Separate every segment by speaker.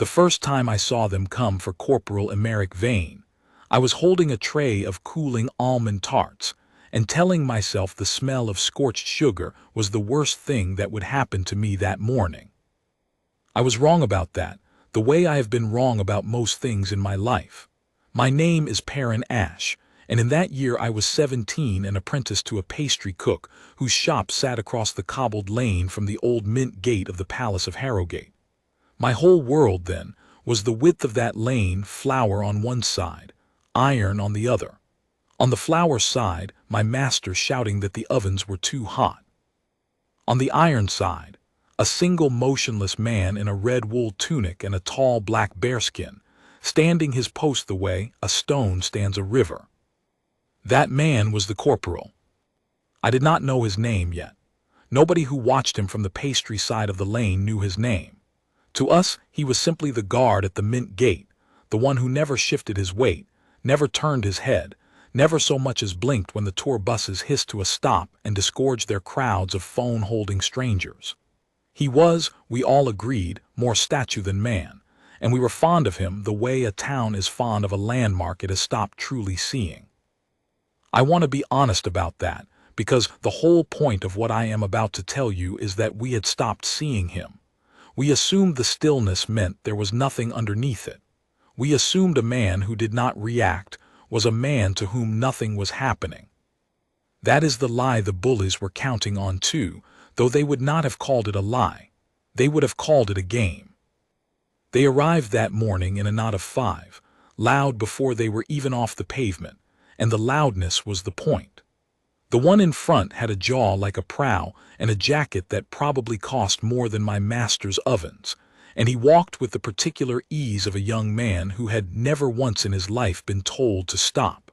Speaker 1: The first time I saw them come for Corporal Emeric Vane, I was holding a tray of cooling almond tarts and telling myself the smell of scorched sugar was the worst thing that would happen to me that morning. I was wrong about that, the way I have been wrong about most things in my life. My name is Perrin Ash, and in that year I was 17 and apprenticed to a pastry cook whose shop sat across the cobbled lane from the old mint gate of the Palace of Harrogate. My whole world, then, was the width of that lane, flour on one side, iron on the other. On the flour side, my master shouting that the ovens were too hot. On the iron side, a single motionless man in a red wool tunic and a tall black bearskin, standing his post the way a stone stands a river. That man was the corporal. I did not know his name yet. Nobody who watched him from the pastry side of the lane knew his name. To us, he was simply the guard at the mint gate, the one who never shifted his weight, never turned his head, never so much as blinked when the tour buses hissed to a stop and disgorged their crowds of phone-holding strangers. He was, we all agreed, more statue than man, and we were fond of him the way a town is fond of a landmark it has stopped truly seeing. I want to be honest about that, because the whole point of what I am about to tell you is that we had stopped seeing him. We assumed the stillness meant there was nothing underneath it. We assumed a man who did not react was a man to whom nothing was happening. That is the lie the bullies were counting on too, though they would not have called it a lie. They would have called it a game. They arrived that morning in a knot of 5, loud before they were even off the pavement, and the loudness was the point. The one in front had a jaw like a prow and a jacket that probably cost more than my master's ovens, and he walked with the particular ease of a young man who had never once in his life been told to stop.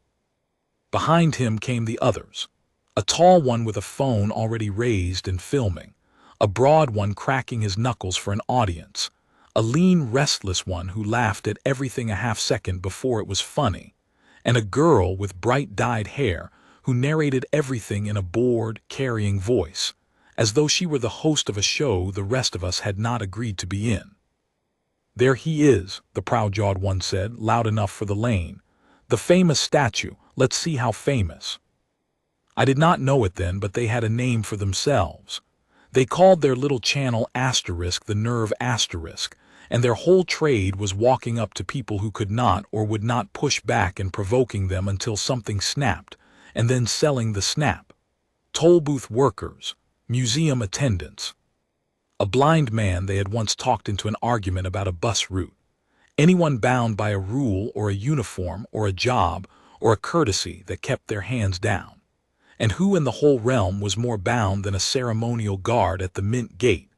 Speaker 1: Behind him came the others, a tall one with a phone already raised and filming, a broad one cracking his knuckles for an audience, a lean, restless one who laughed at everything a half-second before it was funny, and a girl with bright dyed hair who narrated everything in a bored, carrying voice, as though she were the host of a show the rest of us had not agreed to be in. "There he is," the proud-jawed one said, loud enough for the lane. "The famous statue, let's see how famous." I did not know it then, but they had a name for themselves. They called their little channel asterisk the nerve asterisk, and their whole trade was walking up to people who could not or would not push back and provoking them until something snapped, and then selling the snap. Toll booth workers, museum attendants. A blind man they had once talked into an argument about a bus route. Anyone bound by a rule or a uniform or a job or a courtesy that kept their hands down. And who in the whole realm was more bound than a ceremonial guard at the mint gate?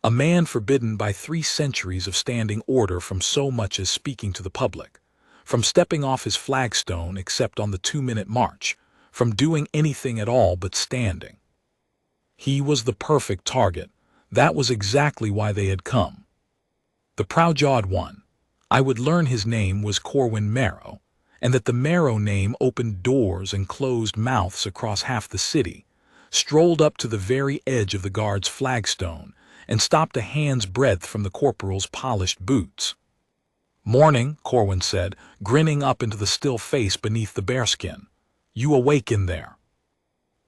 Speaker 1: A man forbidden by 3 centuries of standing order from so much as speaking to the public, from stepping off his flagstone except on the 2-minute march, from doing anything at all but standing. He was the perfect target. That was exactly why they had come. The proud-jawed one, I would learn his name was Corwin Marrow, and that the Marrow name opened doors and closed mouths across half the city, strolled up to the very edge of the guard's flagstone and stopped a hand's breadth from the corporal's polished boots. "Morning," Corwin said, grinning up into the still face beneath the bearskin. "You awake in there?"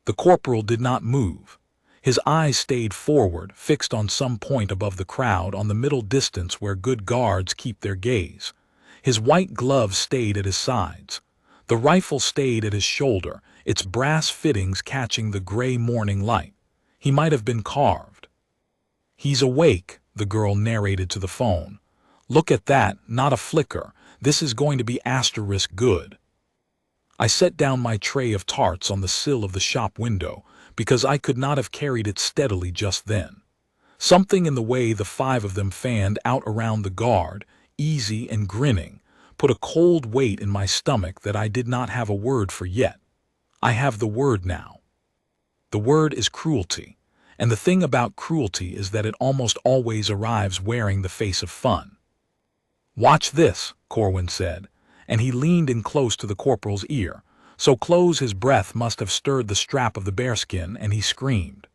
Speaker 1: The corporal did not move. His eyes stayed forward, fixed on some point above the crowd on the middle distance where good guards keep their gaze. His white gloves stayed at his sides. The rifle stayed at his shoulder, its brass fittings catching the gray morning light. He might have been carved. "He's awake," the girl narrated to the phone. "Look at that, not a flicker. This is going to be asterisk good." I set down my tray of tarts on the sill of the shop window, because I could not have carried it steadily just then. Something in the way the 5 of them fanned out around the guard, easy and grinning, put a cold weight in my stomach that I did not have a word for yet. I have the word now. The word is cruelty, and the thing about cruelty is that it almost always arrives wearing the face of fun. "Watch this," Corwin said, and he leaned in close to the corporal's ear, so close his breath must have stirred the strap of the bearskin, and he screamed.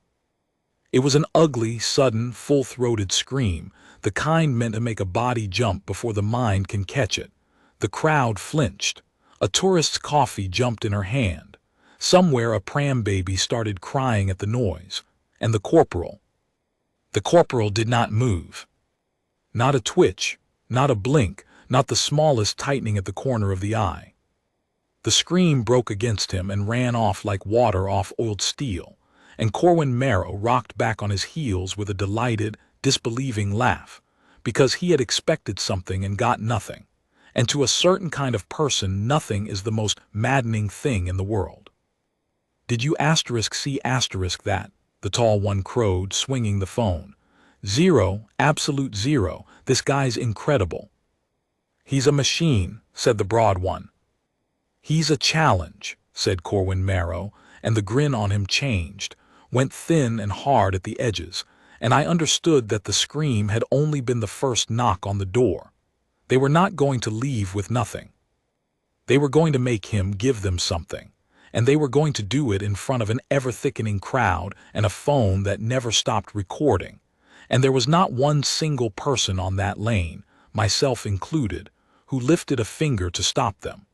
Speaker 1: It was an ugly, sudden, full-throated scream, the kind meant to make a body jump before the mind can catch it. The crowd flinched. A tourist's coffee jumped in her hand. Somewhere a pram baby started crying at the noise. And the corporal did not move. Not a twitch, not a blink, not the smallest tightening at the corner of the eye. The scream broke against him and ran off like water off oiled steel, and Corwin Marrow rocked back on his heels with a delighted, disbelieving laugh, because he had expected something and got nothing, and to a certain kind of person nothing is the most maddening thing in the world. "Did you see that?" the tall one crowed, swinging the phone. "Zero, absolute zero, this guy's incredible." "He's a machine," said the broad one. "He's a challenge," said Corwin Marrow, and the grin on him changed, went thin and hard at the edges, and I understood that the scream had only been the first knock on the door. They were not going to leave with nothing. They were going to make him give them something, and they were going to do it in front of an ever-thickening crowd and a phone that never stopped recording, and there was not one single person on that lane, myself included, who lifted a finger to stop them.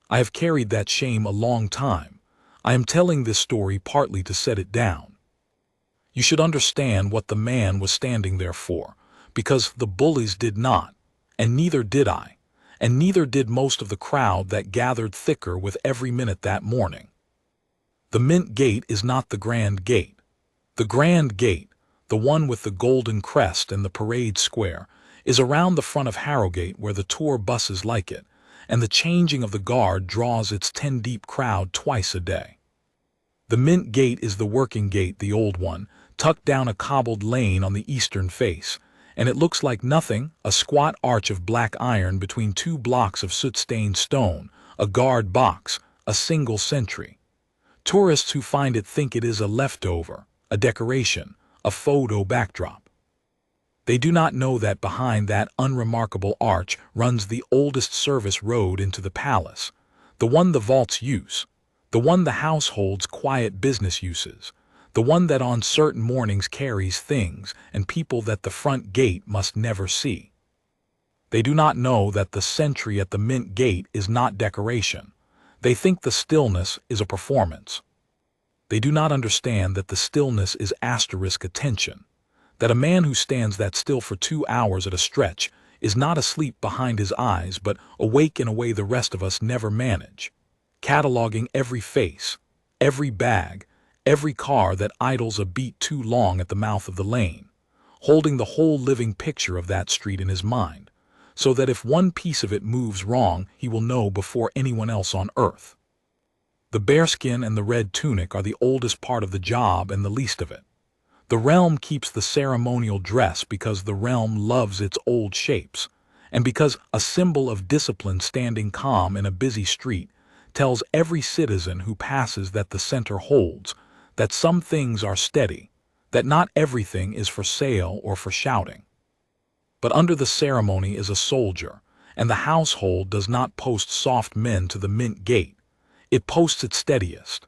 Speaker 1: I have carried that shame a long time. I am telling this story partly to set it down. You should understand what the man was standing there for, because the bullies did not, and neither did I, and neither did most of the crowd that gathered thicker with every minute that morning. The Mint Gate is not the Grand Gate. The Grand Gate, the one with the golden crest and the parade square, is around the front of Harrogate where the tour buses like it, and the changing of the guard draws its 10-deep crowd twice a day. The Mint Gate is the working gate, the old one, tucked down a cobbled lane on the eastern face, and it looks like nothing, a squat arch of black iron between two blocks of soot-stained stone, a guard box, a single sentry. Tourists who find it think it is a leftover, a decoration, a photo backdrop. They do not know that behind that unremarkable arch runs the oldest service road into the palace, the one the vaults use, the one the household's quiet business uses, the one that on certain mornings carries things and people that the front gate must never see. They do not know that the sentry at the Mint Gate is not decoration. They think the stillness is a performance. They do not understand that the stillness is asterisk attention, that a man who stands that still for 2 hours at a stretch is not asleep behind his eyes but awake in a way the rest of us never manage, cataloging every face, every bag, every car that idles a beat too long at the mouth of the lane, holding the whole living picture of that street in his mind, so that if one piece of it moves wrong he will know before anyone else on earth. The bearskin and the red tunic are the oldest part of the job and the least of it. The realm keeps the ceremonial dress because the realm loves its old shapes, and because a symbol of discipline standing calm in a busy street tells every citizen who passes that the center holds, that some things are steady, that not everything is for sale or for shouting. But under the ceremony is a soldier, and the household does not post soft men to the Mint Gate. It posts its steadiest.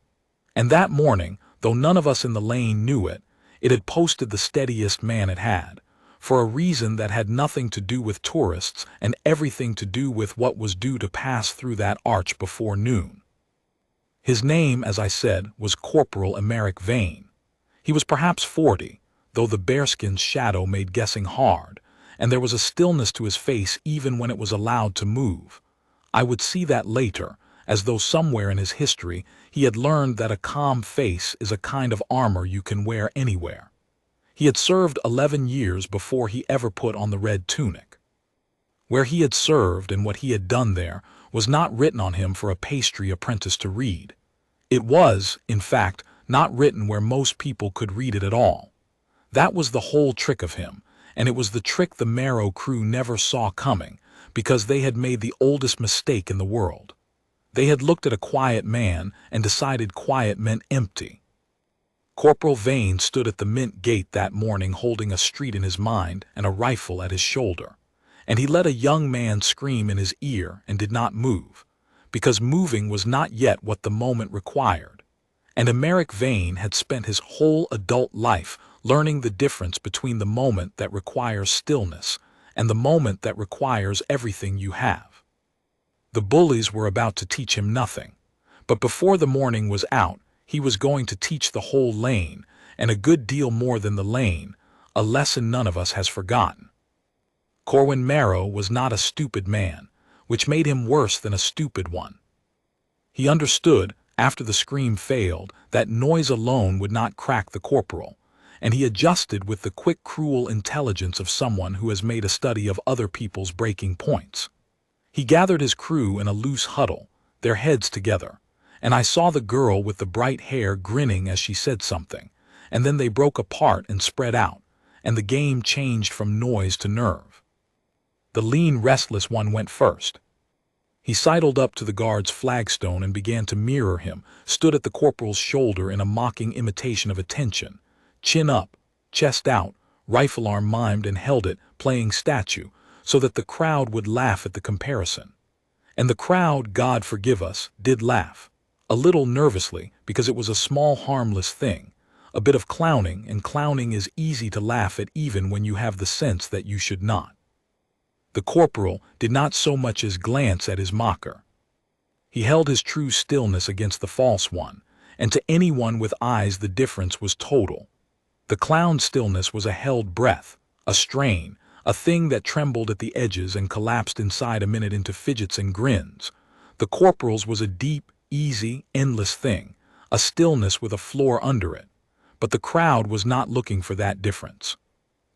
Speaker 1: And that morning, though none of us in the lane knew it, it had posted the steadiest man it had, for a reason that had nothing to do with tourists and everything to do with what was due to pass through that arch before noon. His name, as I said, was Corporal Emeric Vane. He was perhaps 40, though the bearskin's shadow made guessing hard, and there was a stillness to his face even when it was allowed to move. I would see that later, as though somewhere in his history he had learned that a calm face is a kind of armor you can wear anywhere. He had served 11 years before he ever put on the red tunic. Where he had served and what he had done there was not written on him for a pastry apprentice to read. It was, in fact, not written where most people could read it at all. That was the whole trick of him, and it was the trick the Marrow crew never saw coming, because they had made the oldest mistake in the world. They had looked at a quiet man and decided quiet meant empty. Corporal Vane stood at the Mint Gate that morning holding a street in his mind and a rifle at his shoulder, and he let a young man scream in his ear and did not move, because moving was not yet what the moment required, And Emeric Vane had spent his whole adult life learning the difference between the moment that requires stillness and the moment that requires everything you have. The bullies were about to teach him nothing, but before the morning was out, he was going to teach the whole lane, and a good deal more than the lane, a lesson none of us has forgotten. Corporal Emeric was not a stupid man, which made him worse than a stupid one. He understood, after the scream failed, that noise alone would not crack the corporal, and he adjusted with the quick, cruel intelligence of someone who has made a study of other people's breaking points. He gathered his crew in a loose huddle, their heads together, and I saw the girl with the bright hair grinning as she said something, and then they broke apart and spread out, and the game changed from noise to nerve. The lean, restless one went first. He sidled up to the guard's flagstone and began to mirror him, stood at the corporal's shoulder in a mocking imitation of attention, chin up, chest out, rifle arm mimed, and held it, playing statue, so that the crowd would laugh at the comparison. And the crowd, God forgive us, did laugh, a little nervously, because it was a small harmless thing, a bit of clowning, and clowning is easy to laugh at even when you have the sense that you should not. The corporal did not so much as glance at his mocker. He held his true stillness against the false one, and to anyone with eyes the difference was total. The clown's stillness was a held breath, a strain, a thing that trembled at the edges and collapsed inside a minute into fidgets and grins. The corporal's was a deep, easy, endless thing, a stillness with a floor under it. But the crowd was not looking for that difference.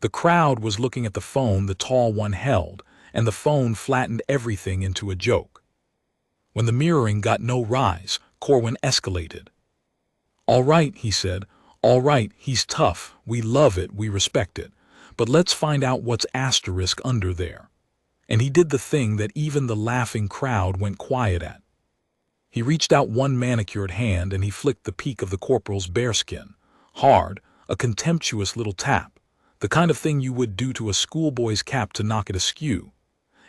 Speaker 1: The crowd was looking at the phone the tall one held, and the phone flattened everything into a joke. When the mirroring got no rise, Corwin escalated. "All right," he said, "all right, he's tough, we love it, we respect it, but let's find out what's asterisk under there." And he did the thing that even the laughing crowd went quiet at. He reached out one manicured hand and he flicked the peak of the corporal's bearskin, hard, a contemptuous little tap, the kind of thing you would do to a schoolboy's cap to knock it askew.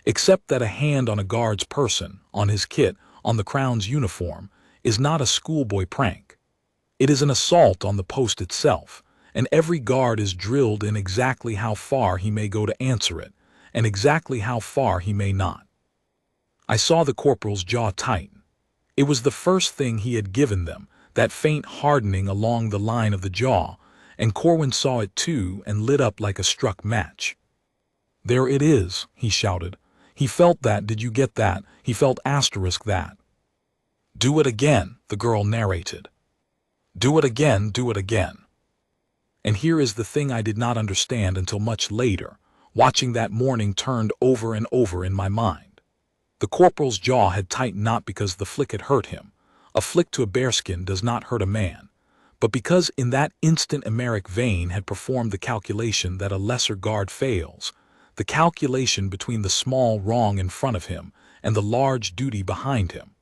Speaker 1: Except that a hand on a guard's person, on his kit, on the crown's uniform, is not a schoolboy prank. It is an assault on the post itself, and every guard is drilled in exactly how far he may go to answer it, and exactly how far he may not. I saw the corporal's jaw tighten. It was the first thing he had given them, that faint hardening along the line of the jaw, and Corwin saw it too and lit up like a struck match. "There it is," he shouted. "He felt that, did you get that? He felt asterisk that." "Do it again," the girl narrated. "Do it again, do it again." And here is the thing I did not understand until much later, watching that morning turned over and over in my mind. The corporal's jaw had tightened not because the flick had hurt him. A flick to a bearskin does not hurt a man, but because in that instant Emeric Vane had performed the calculation that a lesser guard fails, the calculation between the small wrong in front of him and the large duty behind him.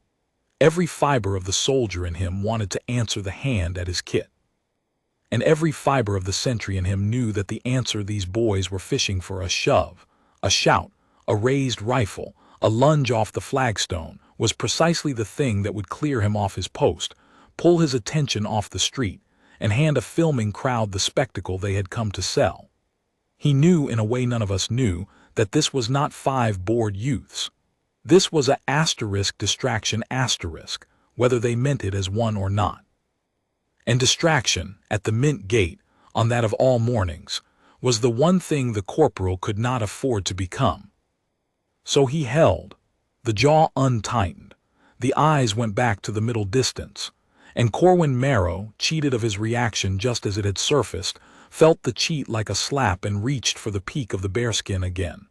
Speaker 1: Every fiber of the soldier in him wanted to answer the hand at his kit. And every fiber of the sentry in him knew that the answer these boys were fishing for, a shove, a shout, a raised rifle, a lunge off the flagstone, was precisely the thing that would clear him off his post, pull his attention off the street, and hand a filming crowd the spectacle they had come to sell. He knew, in a way none of us knew, that this was not 5 bored youths. This was a asterisk distraction asterisk, whether they meant it as one or not. And distraction, at the Mint Gate, on that of all mornings, was the one thing the corporal could not afford to become. So he held. The jaw untightened. The eyes went back to the middle distance. And Corporal Emeric, cheated of his reaction just as it had surfaced, felt the cheat like a slap and reached for the peak of the bearskin again.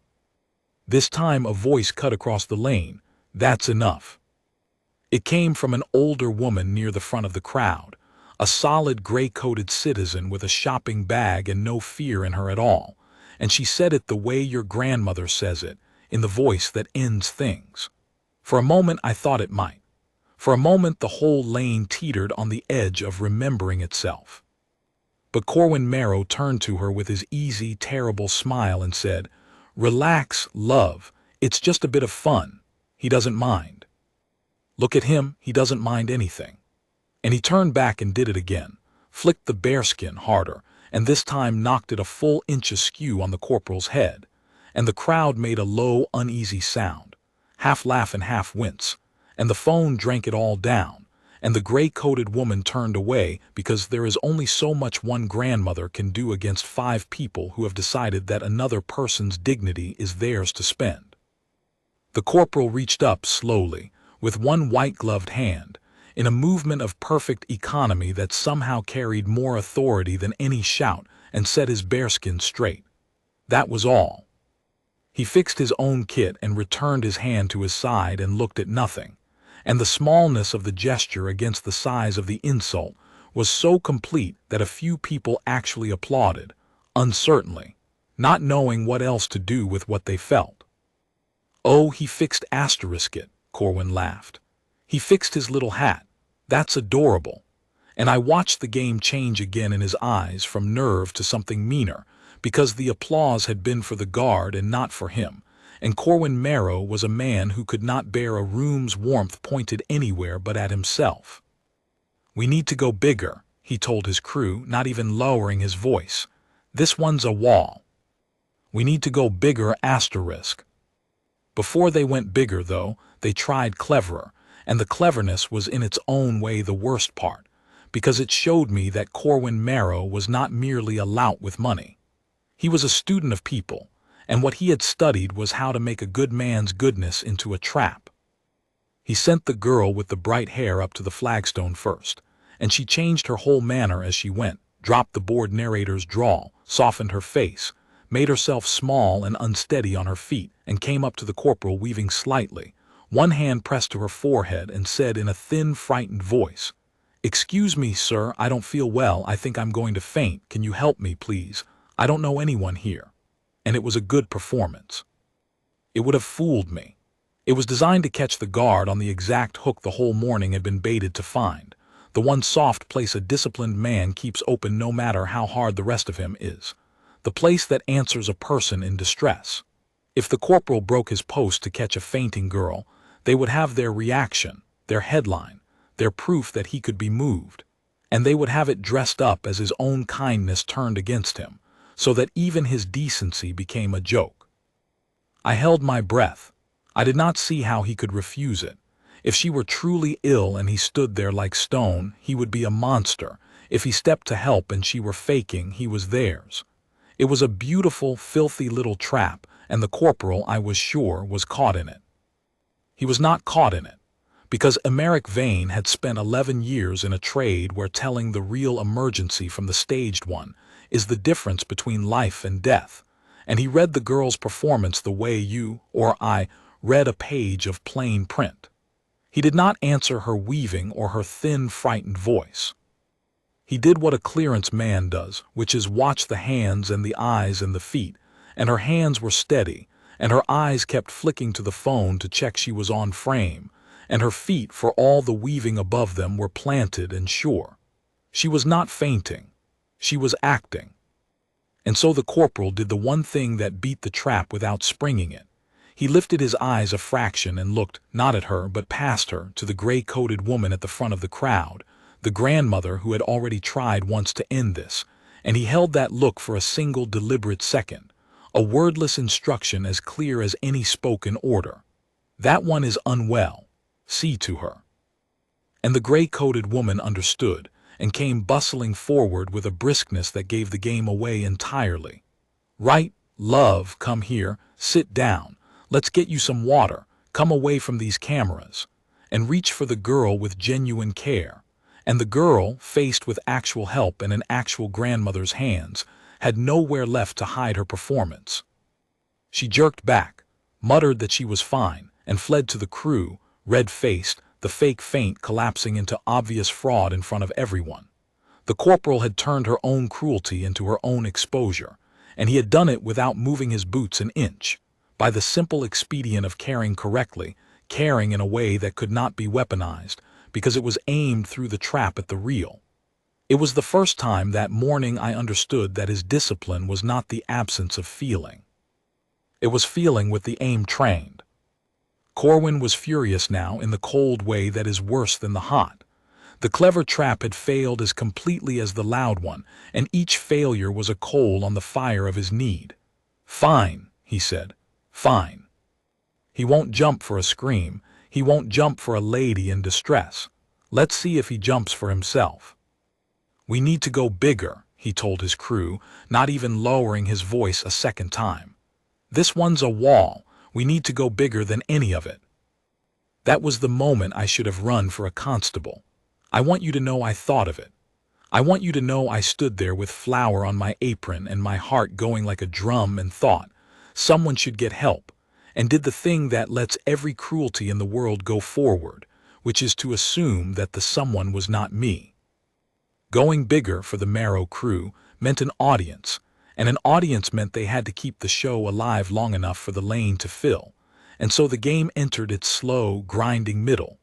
Speaker 1: This time a voice cut across the lane. "That's enough." It came from an older woman near the front of the crowd, a solid gray-coated citizen with a shopping bag and no fear in her at all, and she said it the way your grandmother says it, in the voice that ends things. For a moment I thought it might. For a moment the whole lane teetered on the edge of remembering itself. But Corporal Emeric turned to her with his easy, terrible smile and said, "Relax, love, it's just a bit of fun. He doesn't mind. Look at him, he doesn't mind anything." And he turned back and did it again, flicked the bearskin harder, and this time knocked it a full inch askew on the corporal's head. And the crowd made a low, uneasy sound, half laugh and half wince, and the phone drank it all down, and the gray-coated woman turned away because there is only so much one grandmother can do against 5 people who have decided that another person's dignity is theirs to spend. The corporal reached up slowly, with one white-gloved hand, in a movement of perfect economy that somehow carried more authority than any shout, and set his bearskin straight. That was all. He fixed his own kit and returned his hand to his side and looked at nothing, and the smallness of the gesture against the size of the insult was so complete that a few people actually applauded, uncertainly, not knowing what else to do with what they felt. "Oh, he fixed it," Corwin laughed. "He fixed his little hat. That's adorable." And I watched the game change again in his eyes from nerve to something meaner, because the applause had been for the guard and not for him, and Corwin Marrow was a man who could not bear a room's warmth pointed anywhere but at himself. "We need to go bigger," he told his crew, not even lowering his voice. "This one's a wall. We need to go bigger *." Before they went bigger, though, they tried cleverer, and the cleverness was in its own way the worst part, because it showed me that Corwin Marrow was not merely a lout with money. He was a student of people, and what he had studied was how to make a good man's goodness into a trap. He sent the girl with the bright hair up to the flagstone first, and she changed her whole manner as she went, dropped the bored narrator's drawl, softened her face, made herself small and unsteady on her feet, and came up to the corporal weaving slightly, one hand pressed to her forehead, and said in a thin, frightened voice, "Excuse me, sir, I don't feel well. I think I'm going to faint. Can you help me, please? I don't know anyone here." And it was a good performance. It would have fooled me. It was designed to catch the guard on the exact hook the whole morning had been baited to find, the one soft place a disciplined man keeps open no matter how hard the rest of him is, the place that answers a person in distress. If the corporal broke his post to catch a fainting girl, they would have their reaction, their headline, their proof that he could be moved, and they would have it dressed up as his own kindness turned against him, so that even his decency became a joke. I held my breath. I did not see how he could refuse it. If she were truly ill and he stood there like stone, he would be a monster. If he stepped to help and she were faking, he was theirs. It was a beautiful, filthy little trap, and the corporal, I was sure, was caught in it. He was not caught in it, because Emeric Vane had spent 11 years in a trade where telling the real emergency from the staged one is the difference between life and death, and he read the girl's performance the way you or I read a page of plain print. He did not answer her weaving or her thin, frightened voice. He did what a clearance man does, which is watch the hands and the eyes and the feet, and her hands were steady, and her eyes kept flicking to the phone to check she was on frame, and her feet, for all the weaving above them, were planted and sure. She was not fainting. She was acting. And so the corporal did the one thing that beat the trap without springing it. He lifted his eyes a fraction and looked, not at her but past her, to the gray-coated woman at the front of the crowd, the grandmother who had already tried once to end this, and he held that look for a single deliberate second, a wordless instruction as clear as any spoken order. "That one is unwell. See to her." And the gray-coated woman understood, and came bustling forward with a briskness that gave the game away entirely. "Right, love, come here, sit down, let's get you some water, come away from these cameras," and reach for the girl with genuine care. And the girl, faced with actual help and an actual grandmother's hands, had nowhere left to hide her performance. She jerked back, muttered that she was fine, and fled to the crew, red-faced, the fake faint collapsing into obvious fraud in front of everyone. The corporal had turned her own cruelty into her own exposure, and he had done it without moving his boots an inch, by the simple expedient of caring correctly, caring in a way that could not be weaponized, because it was aimed through the trap at the real. It was the first time that morning I understood that his discipline was not the absence of feeling. It was feeling with the aim trained. Corwin was furious now in the cold way that is worse than the hot. The clever trap had failed as completely as the loud one, and each failure was a coal on the fire of his need. "Fine," he said. "Fine. He won't jump for a scream. He won't jump for a lady in distress. Let's see if he jumps for himself." "We need to go bigger," he told his crew, not even lowering his voice a second time. "This one's a wall. We need to go bigger than any of it." That was the moment I should have run for a constable. I want you to know I thought of it. I want you to know I stood there with flour on my apron and my heart going like a drum and thought, someone should get help, and did the thing that lets every cruelty in the world go forward, which is to assume that the someone was not me. Going bigger for the Marrow crew meant an audience, and an audience meant they had to keep the show alive long enough for the lane to fill, and so the game entered its slow, grinding middle.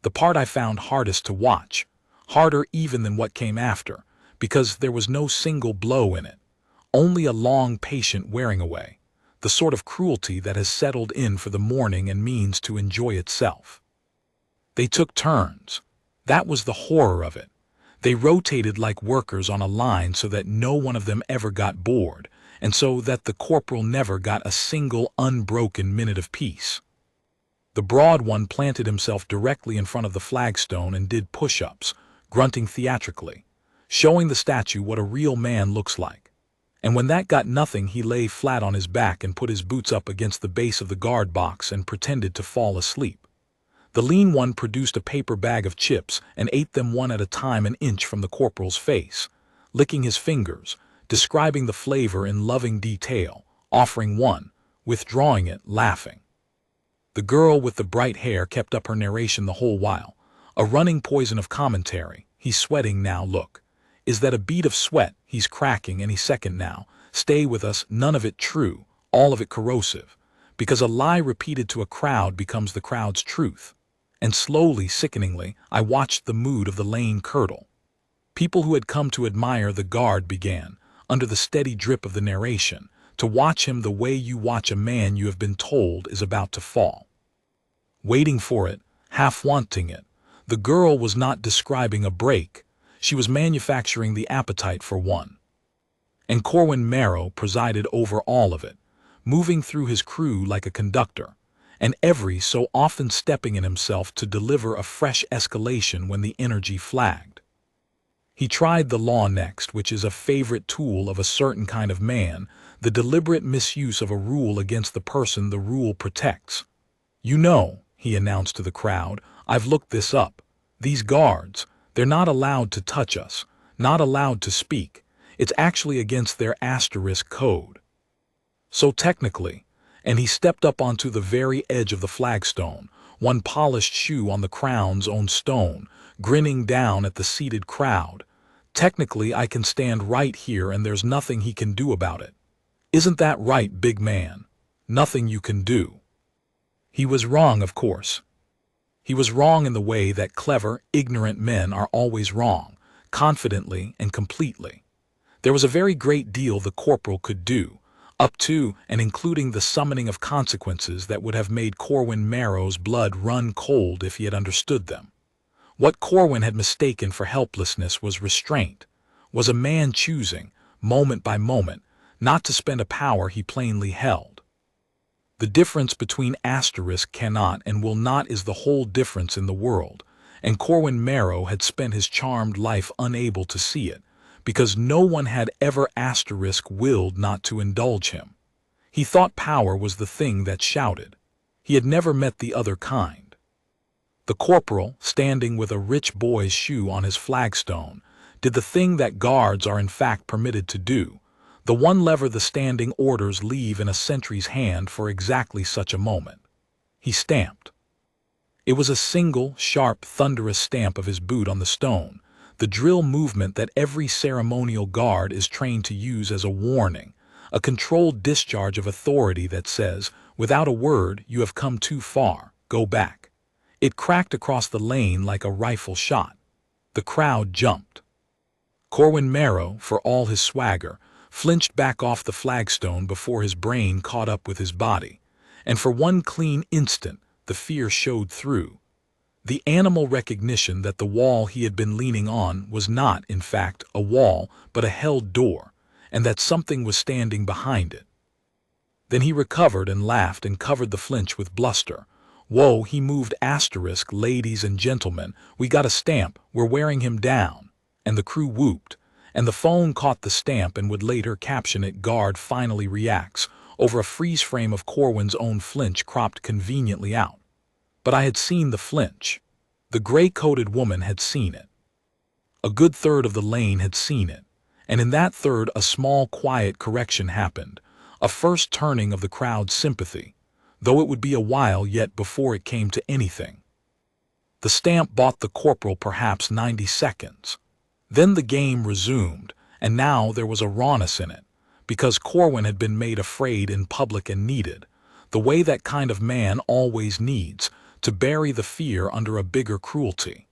Speaker 1: The part I found hardest to watch, harder even than what came after, because there was no single blow in it, only a long, patient wearing away, the sort of cruelty that has settled in for the morning and means to enjoy itself. They took turns. That was the horror of it. They rotated like workers on a line so that no one of them ever got bored, and so that the corporal never got a single unbroken minute of peace. The broad one planted himself directly in front of the flagstone and did push-ups, grunting theatrically, showing the statue what a real man looks like. And when that got nothing, he lay flat on his back and put his boots up against the base of the guard box and pretended to fall asleep. The lean one produced a paper bag of chips and ate them one at a time an inch from the corporal's face, licking his fingers, describing the flavor in loving detail, offering one, withdrawing it, laughing. The girl with the bright hair kept up her narration the whole while, a running poison of commentary. "He's sweating now, look. Is that a bead of sweat? He's cracking any second now. Stay with us, none of it true, all of it corrosive. Because a lie repeated to a crowd becomes the crowd's truth." And slowly, sickeningly, I watched the mood of the lane curdle. People who had come to admire the guard began, under the steady drip of the narration, to watch him the way you watch a man you have been told is about to fall. Waiting for it, half wanting it, the girl was not describing a break, she was manufacturing the appetite for one. And Corporal Marrow presided over all of it, moving through his crew like a conductor, and every so often stepping in himself to deliver a fresh escalation when the energy flagged. He tried the law next, which is a favorite tool of a certain kind of man, the deliberate misuse of a rule against the person the rule protects. "You know," he announced to the crowd, "I've looked this up. These guards, they're not allowed to touch us, not allowed to speak. It's actually against their asterisk code. So technically," and he stepped up onto the very edge of the flagstone, one polished shoe on the crown's own stone, grinning down at the seated crowd, "technically I can stand right here and there's nothing he can do about it. Isn't that right, big man? Nothing you can do." He was wrong, of course. He was wrong in the way that clever, ignorant men are always wrong, confidently and completely. There was a very great deal the corporal could do, up to and including the summoning of consequences that would have made Corwin Marrow's blood run cold if he had understood them. What Corwin had mistaken for helplessness was restraint, was a man choosing, moment by moment, not to spend a power he plainly held. The difference between asterisk cannot and will not is the whole difference in the world, and Corwin Marrow had spent his charmed life unable to see it, because no one had ever asterisk willed not to indulge him. He thought power was the thing that shouted. He had never met the other kind. The corporal, standing with a rich boy's shoe on his flagstone, did the thing that guards are in fact permitted to do, the one lever the standing orders leave in a sentry's hand for exactly such a moment. He stamped. It was a single, sharp, thunderous stamp of his boot on the stone, the drill movement that every ceremonial guard is trained to use as a warning, a controlled discharge of authority that says, without a word, you have come too far, go back. It cracked across the lane like a rifle shot. The crowd jumped. Corwin Marrow, for all his swagger, flinched back off the flagstone before his brain caught up with his body, and for one clean instant the fear showed through. The animal recognition that the wall he had been leaning on was not, in fact, a wall, but a held door, and that something was standing behind it. Then he recovered and laughed and covered the flinch with bluster. Whoa, he moved asterisk, ladies and gentlemen, we got a stamp, we're wearing him down. And the crew whooped, and the phone caught the stamp and would later caption it, guard finally reacts, over a freeze frame of Corwin's own flinch cropped conveniently out. But I had seen the flinch. The gray-coated woman had seen it. A good third of the lane had seen it, and in that third a small quiet correction happened, a first turning of the crowd's sympathy, though it would be a while yet before it came to anything. The stamp bought the corporal perhaps 90 seconds. Then the game resumed, and now there was a rawness in it, because Corwin had been made afraid in public and needed, the way that kind of man always needs, to bury the fear under a bigger cruelty.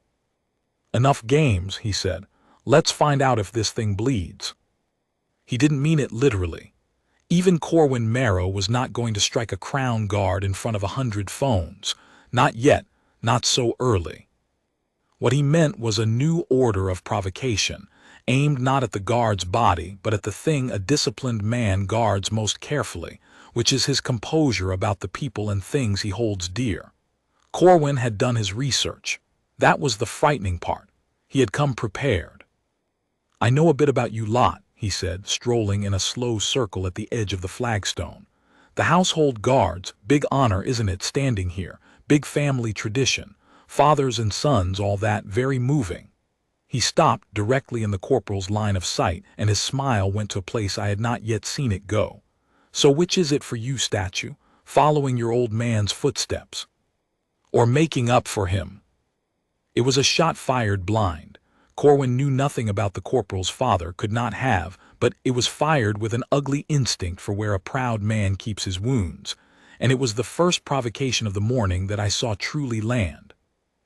Speaker 1: Enough games, he said. Let's find out if this thing bleeds. He didn't mean it literally. Even Corwin Marrow was not going to strike a crown guard in front of 100 phones. Not yet, not so early. What he meant was a new order of provocation, aimed not at the guard's body, but at the thing a disciplined man guards most carefully, which is his composure about the people and things he holds dear. Corwin had done his research. That was the frightening part. He had come prepared. I know a bit about you lot, he said, strolling in a slow circle at the edge of the flagstone. The household guards, big honor, isn't it, standing here, big family tradition, fathers and sons, all that, very moving. He stopped directly in the corporal's line of sight, and his smile went to a place I had not yet seen it go. So which is it for you, statue, following your old man's footsteps? Or making up for him? It was a shot fired blind. Corwin knew nothing about the corporal's father, could not have, but it was fired with an ugly instinct for where a proud man keeps his wounds, and it was the first provocation of the morning that I saw truly land.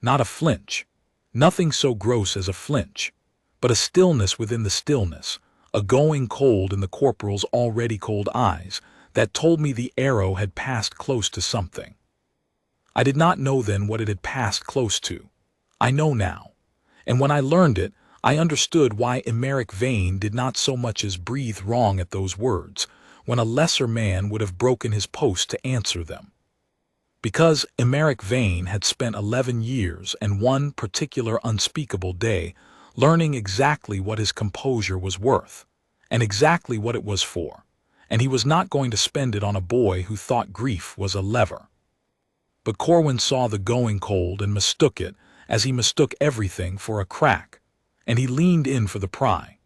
Speaker 1: Not a flinch. Nothing so gross as a flinch, but a stillness within the stillness, a going cold in the corporal's already cold eyes, that told me the arrow had passed close to something. I did not know then what it had passed close to. I know now, and when I learned it, I understood why Emeric Vane did not so much as breathe wrong at those words, when a lesser man would have broken his post to answer them. Because Emeric Vane had spent 11 years and one particular unspeakable day learning exactly what his composure was worth, and exactly what it was for, and he was not going to spend it on a boy who thought grief was a lever. But Corwin saw the going cold and mistook it, as he mistook everything, for a crack, and he leaned in for the pry.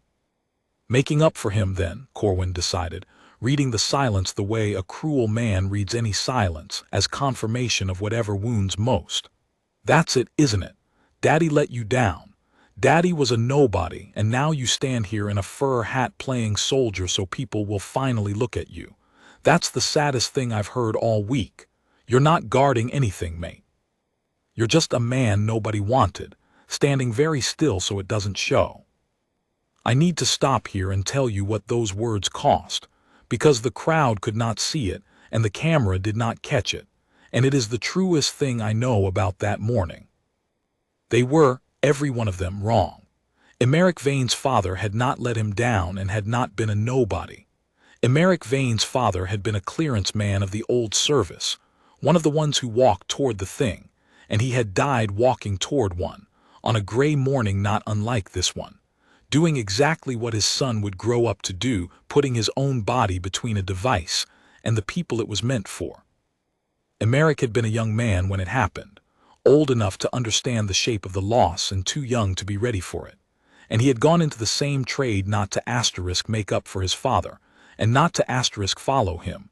Speaker 1: Making up for him then, Corwin decided, reading the silence the way a cruel man reads any silence, as confirmation of whatever wounds most. That's it, isn't it? Daddy let you down. Daddy was a nobody, and now you stand here in a fur hat playing soldier so people will finally look at you. That's the saddest thing I've heard all week. You're not guarding anything, mate. You're just a man nobody wanted, standing very still so it doesn't show. I need to stop here and tell you what those words cost, because the crowd could not see it and the camera did not catch it, and it is the truest thing I know about that morning. They were, every one of them, wrong. Emeric Vane's father had not let him down and had not been a nobody. Emeric Vane's father had been a clearance man of the old service, one of the ones who walked toward the thing, and he had died walking toward one, on a gray morning not unlike this one, doing exactly what his son would grow up to do, putting his own body between a device and the people it was meant for. Emeric had been a young man when it happened, old enough to understand the shape of the loss and too young to be ready for it, and he had gone into the same trade not to asterisk make up for his father, and not to asterisk follow him,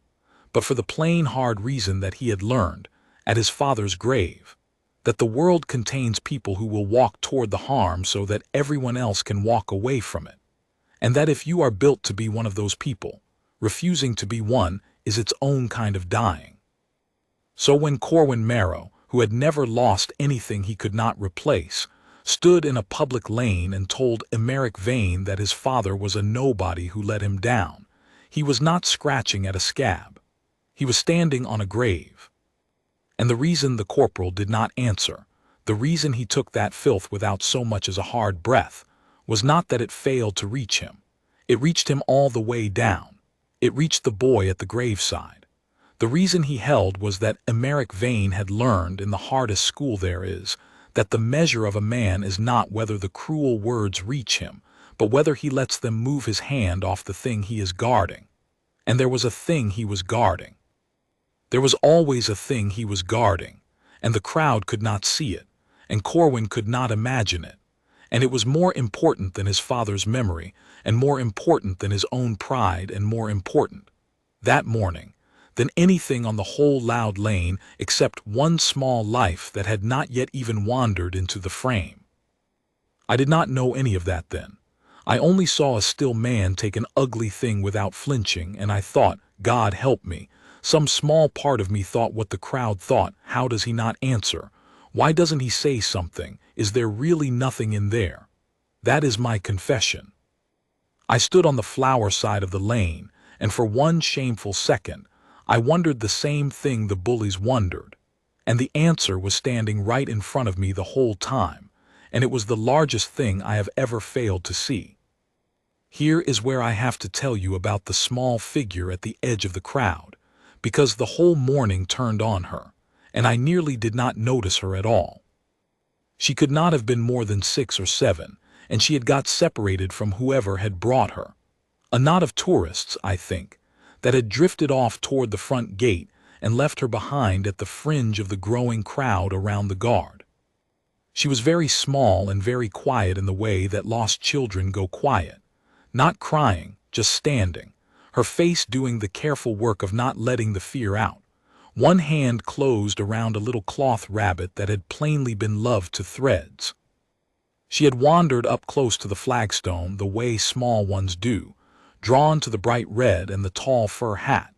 Speaker 1: but for the plain hard reason that he had learned, at his father's grave, that the world contains people who will walk toward the harm so that everyone else can walk away from it, and that if you are built to be one of those people, refusing to be one is its own kind of dying. So when Corwin Marrow, who had never lost anything he could not replace, stood in a public lane and told Emeric Vane that his father was a nobody who let him down, he was not scratching at a scab. He was standing on a grave. And the reason the corporal did not answer, the reason he took that filth without so much as a hard breath was not that it failed to reach him. It reached him all the way down. It reached the boy at the graveside. The reason he held was that Emeric Vane had learned in the hardest school there is that the measure of a man is not whether the cruel words reach him, but whether he lets them move his hand off the thing he is guarding. And there was a thing he was guarding. There was always a thing he was guarding, and the crowd could not see it, and Corwin could not imagine it. And it was more important than his father's memory, and more important than his own pride, and more important, that morning, than anything on the whole loud lane except one small life that had not yet even wandered into the frame. I did not know any of that then. I only saw a still man take an ugly thing without flinching, and I thought, God help me. Some small part of me thought what the crowd thought. How does he not answer? Why doesn't he say something? Is there really nothing in there? That is my confession. I stood on the flower side of the lane, and for one shameful second, I wondered the same thing the bullies wondered. And the answer was standing right in front of me the whole time, and it was the largest thing I have ever failed to see. Here is where I have to tell you about the small figure at the edge of the crowd, because the whole morning turned on her, and I nearly did not notice her at all. She could not have been more than 6 or 7, and she had got separated from whoever had brought her. A knot of tourists, I think, that had drifted off toward the front gate and left her behind at the fringe of the growing crowd around the guard. She was very small and very quiet in the way that lost children go quiet, not crying, just standing, her face doing the careful work of not letting the fear out, one hand closed around a little cloth rabbit that had plainly been loved to threads. She had wandered up close to the flagstone the way small ones do, drawn to the bright red and the tall fur hat,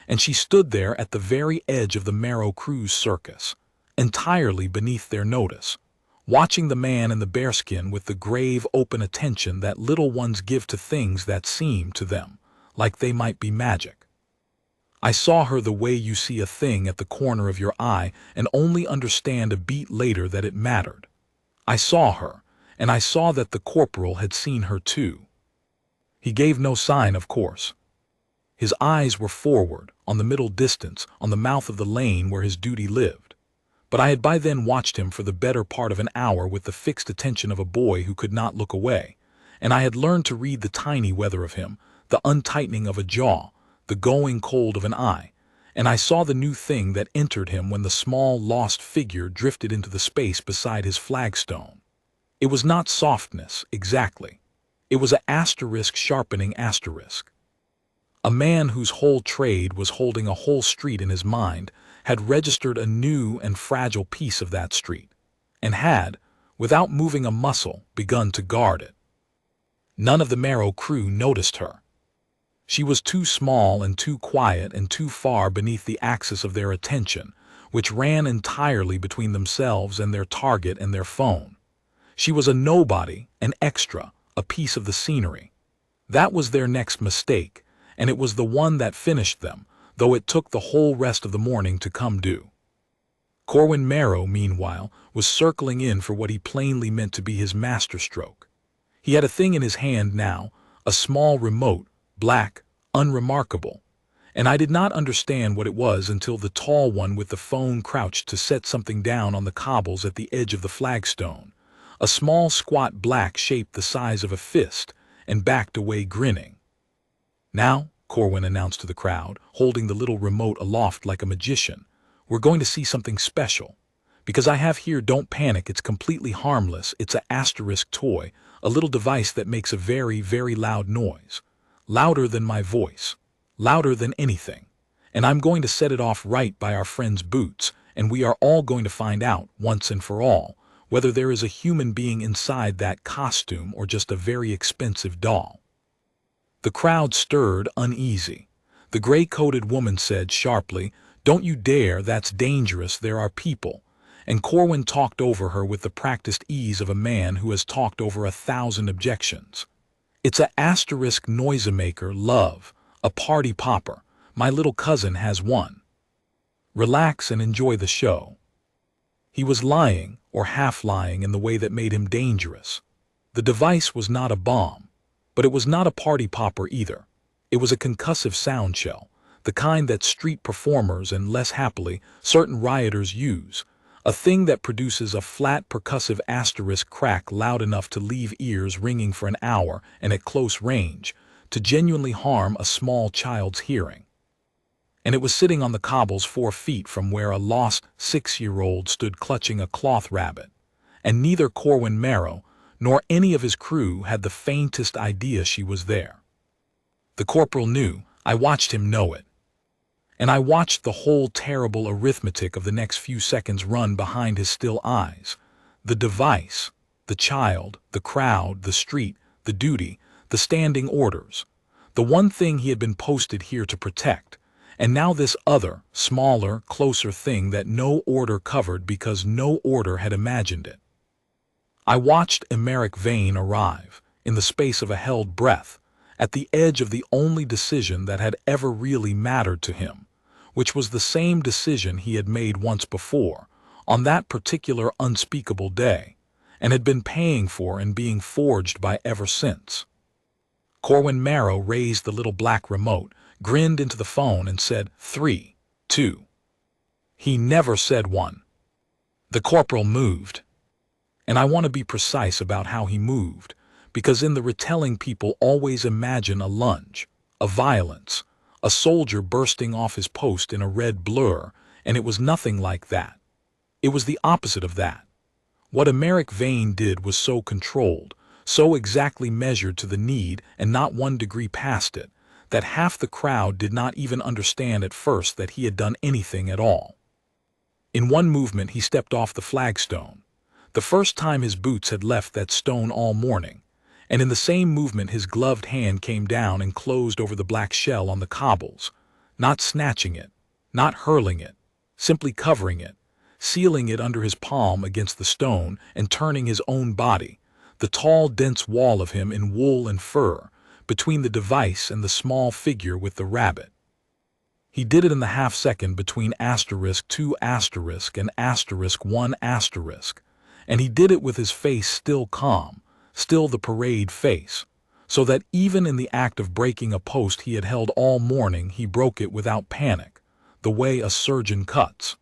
Speaker 1: and she stood there at the very edge of the Merrow Cruise circus, entirely beneath their notice, watching the man in the bearskin with the grave, open attention that little ones give to things that seem to them like they might be magic. I saw her the way you see a thing at the corner of your eye and only understand a beat later that it mattered. I saw her, and I saw that the corporal had seen her too. He gave no sign, of course. His eyes were forward, on the middle distance, on the mouth of the lane where his duty lived. But I had by then watched him for the better part of an hour with the fixed attention of a boy who could not look away, and I had learned to read the tiny weather of him, the untightening of a jaw, the going cold of an eye, and I saw the new thing that entered him when the small, lost figure drifted into the space beside his flagstone. It was not softness, exactly. It was a asterisk sharpening asterisk. A man whose whole trade was holding a whole street in his mind had registered a new and fragile piece of that street, and had, without moving a muscle, begun to guard it. None of the Merrow crew noticed her. She was too small and too quiet and too far beneath the axis of their attention, which ran entirely between themselves and their target and their phone. She was a nobody, an extra, a piece of the scenery. That was their next mistake, and it was the one that finished them, though it took the whole rest of the morning to come due. Corwin Merrow, meanwhile, was circling in for what he plainly meant to be his masterstroke. He had a thing in his hand now, a small remote, black, unremarkable, and I did not understand what it was until the tall one with the phone crouched to set something down on the cobbles at the edge of the flagstone, a small squat black shape the size of a fist, and backed away grinning. Now, Corwin announced to the crowd, holding the little remote aloft like a magician, we're going to see something special. Because I have here, don't panic, it's completely harmless, it's a asterisk toy, a little device that makes a very, very loud noise. Louder than my voice, louder than anything. And I'm going to set it off right by our friend's boots, and we are all going to find out, once and for all, whether there is a human being inside that costume or just a very expensive doll. The crowd stirred uneasy. The gray-coated woman said sharply, "Don't you dare, that's dangerous, there are people." And Corwin talked over her with the practiced ease of a man who has talked over 1,000 objections. "It's a asterisk noisemaker, love, a party popper. My little cousin has one. Relax and enjoy the show." He was lying, or half-lying, in the way that made him dangerous. The device was not a bomb, but it was not a party popper either. It was a concussive sound shell, the kind that street performers and, less happily, certain rioters use, a thing that produces a flat percussive asterisk crack loud enough to leave ears ringing for an hour and at close range, to genuinely harm a small child's hearing. And it was sitting on the cobbles 4 feet from where a lost 6-year-old stood clutching a cloth rabbit, and neither Corporal Emeric nor any of his crew had the faintest idea she was there. The corporal knew. I watched him know it. And I watched the whole terrible arithmetic of the next few seconds run behind his still eyes. The device, the child, the crowd, the street, the duty, the standing orders. The one thing he had been posted here to protect. And now this other, smaller, closer thing that no order covered because no order had imagined it. I watched Emeric Vane arrive, in the space of a held breath, at the edge of the only decision that had ever really mattered to him, which was the same decision he had made once before, on that particular unspeakable day, and had been paying for and being forged by ever since. Corporal Emeric raised the little black remote, grinned into the phone and said, 3, 2. He never said 1. The corporal moved. And I want to be precise about how he moved, because in the retelling people always imagine a lunge, a violence, a soldier bursting off his post in a red blur, and it was nothing like that. It was the opposite of that. What Emeric Vane did was so controlled, so exactly measured to the need and not 1 degree past it, that half the crowd did not even understand at first that he had done anything at all. In one movement he stepped off the flagstone, the first time his boots had left that stone all morning, and in the same movement his gloved hand came down and closed over the black shell on the cobbles, not snatching it, not hurling it, simply covering it, sealing it under his palm against the stone and turning his own body, the tall, dense wall of him in wool and fur, between the device and the small figure with the rabbit. He did it in the half-second between *2* and *1*, and he did it with his face still calm, still the parade face, so that even in the act of breaking a post he had held all morning he broke it without panic, the way a surgeon cuts.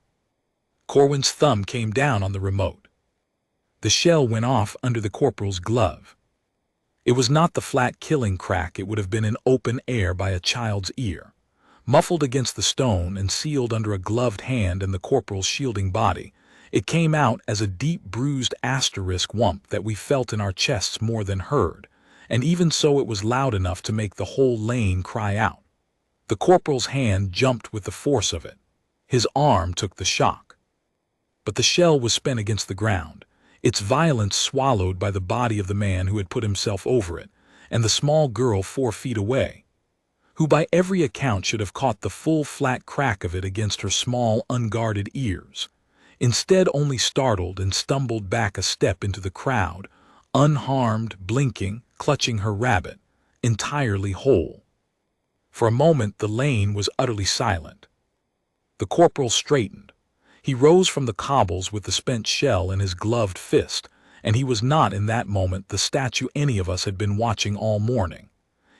Speaker 1: Corwin's thumb came down on the remote. The shell went off under the corporal's glove. It was not the flat killing crack it would have been in open air by a child's ear, muffled against the stone and sealed under a gloved hand and the corporal's shielding body. It came out as a deep bruised *whump that we felt in our chests more than heard, and even so it was loud enough to make the whole lane cry out. The corporal's hand jumped with the force of it. His arm took the shock. But the shell was spent against the ground, its violence swallowed by the body of the man who had put himself over it, and the small girl 4 feet away, who by every account should have caught the full flat crack of it against her small, unguarded ears, instead only startled and stumbled back a step into the crowd, unharmed, blinking, clutching her rabbit, entirely whole. For a moment the lane was utterly silent. The corporal straightened. He rose from the cobbles with the spent shell in his gloved fist, and he was not in that moment the statue any of us had been watching all morning.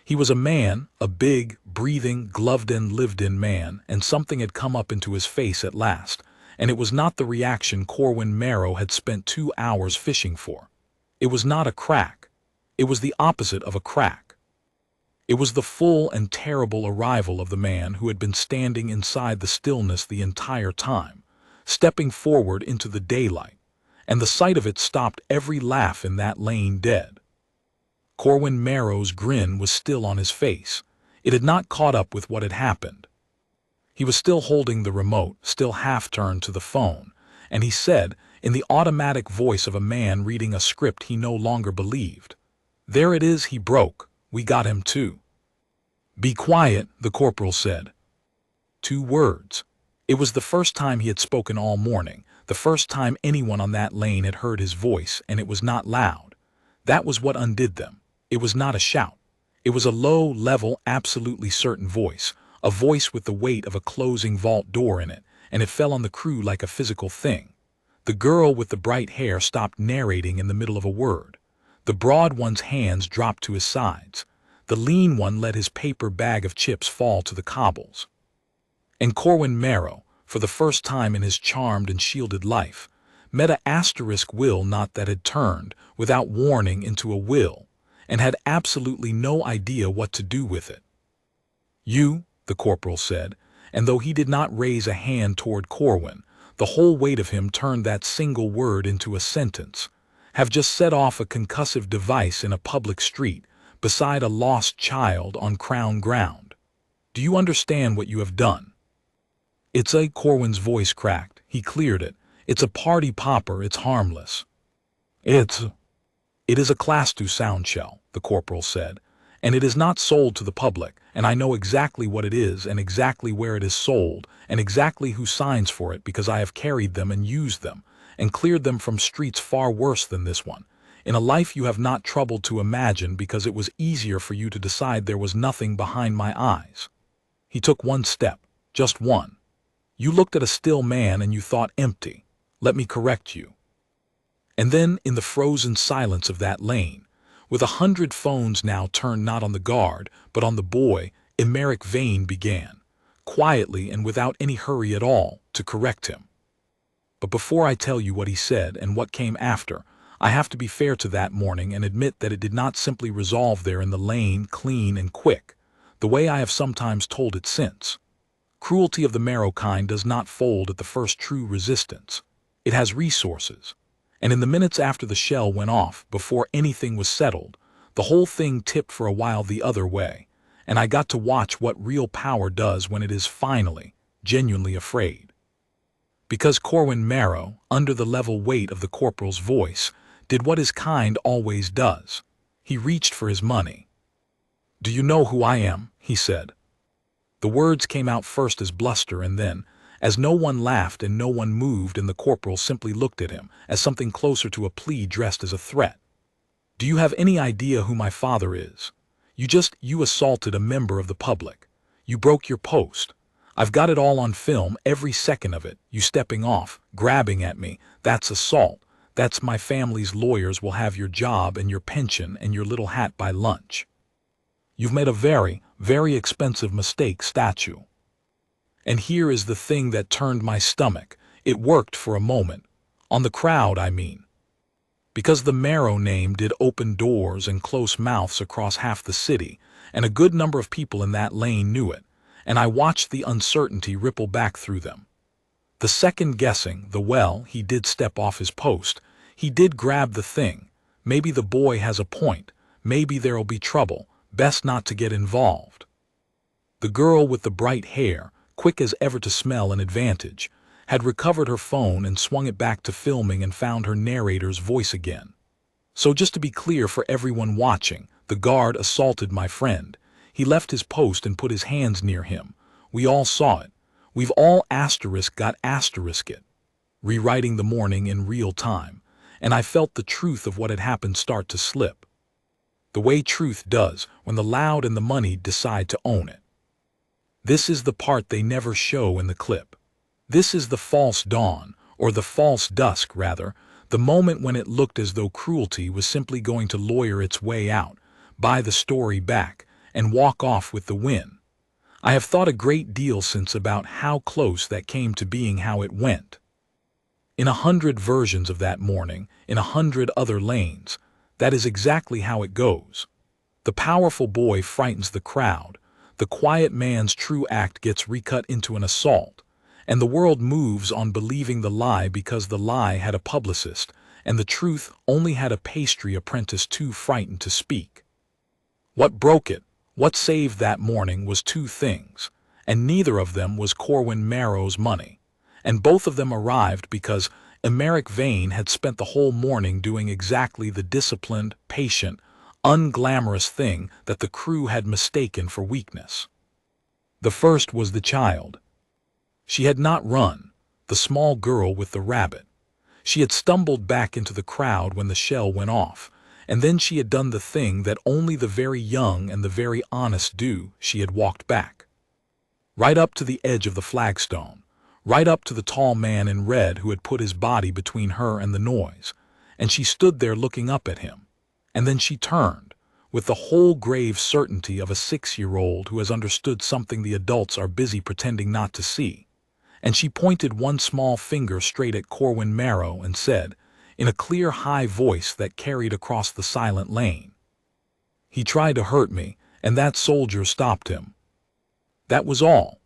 Speaker 1: He was a man, a big, breathing, gloved-in, lived-in man, and something had come up into his face at last, and it was not the reaction Corporal Emeric had spent 2 hours fishing for. It was not a crack. It was the opposite of a crack. It was the full and terrible arrival of the man who had been standing inside the stillness the entire time, stepping forward into the daylight, and the sight of it stopped every laugh in that lane dead. Corporal Emeric's grin was still on his face. It had not caught up with what had happened. He was still holding the remote, still half-turned to the phone, and he said, in the automatic voice of a man reading a script he no longer believed, "There it is, he broke. We got him too." "Be quiet," the corporal said. 2 words. It was the first time he had spoken all morning, the first time anyone on that lane had heard his voice, and it was not loud. That was what undid them. It was not a shout. It was a low, level, absolutely certain voice, a voice with the weight of a closing vault door in it, and it fell on the crew like a physical thing. The girl with the bright hair stopped narrating in the middle of a word. The broad one's hands dropped to his sides. The lean one let his paper bag of chips fall to the cobbles. And Corwin Marrow, for the first time in his charmed and shielded life, met a asterisk will not that had turned, without warning, into a will, and had absolutely no idea what to do with it. "You," the corporal said, and though he did not raise a hand toward Corwin, the whole weight of him turned that single word into a sentence, "have just set off a concussive device in a public street, beside a lost child on Crown ground. Do you understand what you have done?" "It's a," Corwin's voice cracked. He cleared it. "It's a party popper, it's harmless." It is a Class 2 sound shell," the corporal said, "and it is not sold to the public, and I know exactly what it is and exactly where it is sold and exactly who signs for it because I have carried them and used them and cleared them from streets far worse than this one, in a life you have not troubled to imagine because it was easier for you to decide there was nothing behind my eyes." He took one step, just one. "You looked at a still man and you thought empty. Let me correct you." And then, in the frozen silence of that lane, with 100 phones now turned not on the guard, but on the boy, Emeric Vane began, quietly and without any hurry at all, to correct him. But before I tell you what he said and what came after, I have to be fair to that morning and admit that it did not simply resolve there in the lane, clean and quick, the way I have sometimes told it since. Cruelty of the Marrow kind does not fold at the first true resistance. It has resources. And in the minutes after the shell went off, before anything was settled, the whole thing tipped for a while the other way, and I got to watch what real power does when it is finally, genuinely afraid. Because Corwin Marrow, under the level weight of the corporal's voice, did what his kind always does. He reached for his money. "Do you know who I am?" he said. The words came out first as bluster and then, as no one laughed and no one moved and the corporal simply looked at him, as something closer to a plea dressed as a threat. "Do you have any idea who my father is? You assaulted a member of the public. You broke your post. I've got it all on film, every second of it, you stepping off, grabbing at me. That's assault. That's my family's lawyers will have your job and your pension and your little hat by lunch. You've made a very, very expensive mistake, statue." And here is the thing that turned my stomach. It worked for a moment. On the crowd, I mean. Because the Marrow name did open doors and close mouths across half the city, and a good number of people in that lane knew it, and I watched the uncertainty ripple back through them. The second guessing, he did step off his post. He did grab the thing. Maybe the boy has a point. Maybe there'll be trouble. Best not to get involved. The girl with the bright hair, quick as ever to smell an advantage, had recovered her phone and swung it back to filming and found her narrator's voice again. "So just to be clear for everyone watching, the guard assaulted my friend. He left his post and put his hands near him. We all saw it. We've all got it. Rewriting the morning in real time, and I felt the truth of what had happened start to slip. The way truth does when the loud and the money decide to own it. This is the part they never show in the clip. This is the false dawn, or the false dusk rather, the moment when it looked as though cruelty was simply going to lawyer its way out, buy the story back, and walk off with the win. I have thought a great deal since about how close that came to being how it went. In 100 versions of that morning, in 100 other lanes, that is exactly how it goes. The powerful boy frightens the crowd. The quiet man's true act gets recut into an assault, and the world moves on believing the lie because the lie had a publicist, and the truth only had a pastry apprentice too frightened to speak. What broke it, what saved that morning was two things, and neither of them was Corwin Marrow's money, and both of them arrived because Emeric Vane had spent the whole morning doing exactly the disciplined, patient, unglamorous thing that the crew had mistaken for weakness. The first was the child. She had not run, the small girl with the rabbit. She had stumbled back into the crowd when the shell went off, and then she had done the thing that only the very young and the very honest do. She had walked back. Right up to the edge of the flagstone, right up to the tall man in red who had put his body between her and the noise, and she stood there looking up at him. And then she turned, with the whole grave certainty of a 6-year-old who has understood something the adults are busy pretending not to see, and she pointed one small finger straight at Corporal Emeric and said, in a clear, high voice that carried across the silent lane, "He tried to hurt me, and that soldier stopped him." That was all,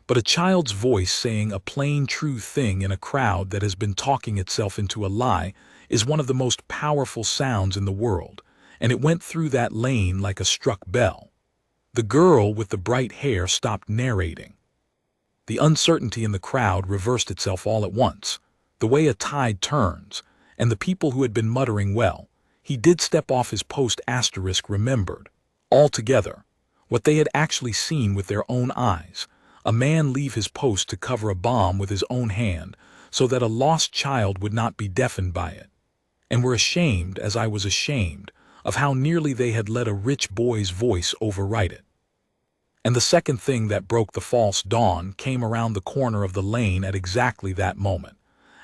Speaker 1: but a child's voice saying a plain, true thing in a crowd that has been talking itself into a lie is one of the most powerful sounds in the world, and it went through that lane like a struck bell. The girl with the bright hair stopped narrating. The uncertainty in the crowd reversed itself all at once, the way a tide turns, and the people who had been muttering, "Well, he did step off his post," remembered, altogether, what they had actually seen with their own eyes, a man leave his post to cover a bomb with his own hand so that a lost child would not be deafened by it, and were ashamed, as I was ashamed, of how nearly they had let a rich boy's voice overwrite it. And the second thing that broke the false dawn came around the corner of the lane at exactly that moment,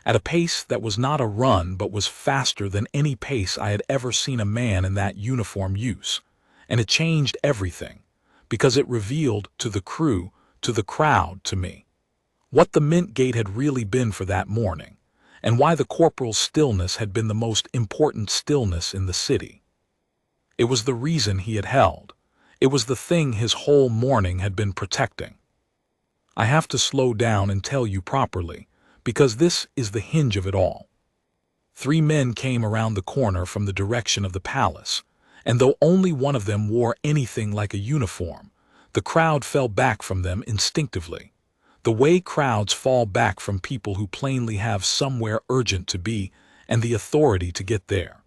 Speaker 1: at a pace that was not a run but was faster than any pace I had ever seen a man in that uniform use, and it changed everything, because it revealed to the crew, to the crowd, to me, what the Mint Gate had really been for that morning, and why the corporal's stillness had been the most important stillness in the city. It was the reason he had held. It was the thing his whole morning had been protecting. I have to slow down and tell you properly, because this is the hinge of it all. 3 men came around the corner from the direction of the palace, and though only one of them wore anything like a uniform, the crowd fell back from them instinctively, the way crowds fall back from people who plainly have somewhere urgent to be and the authority to get there.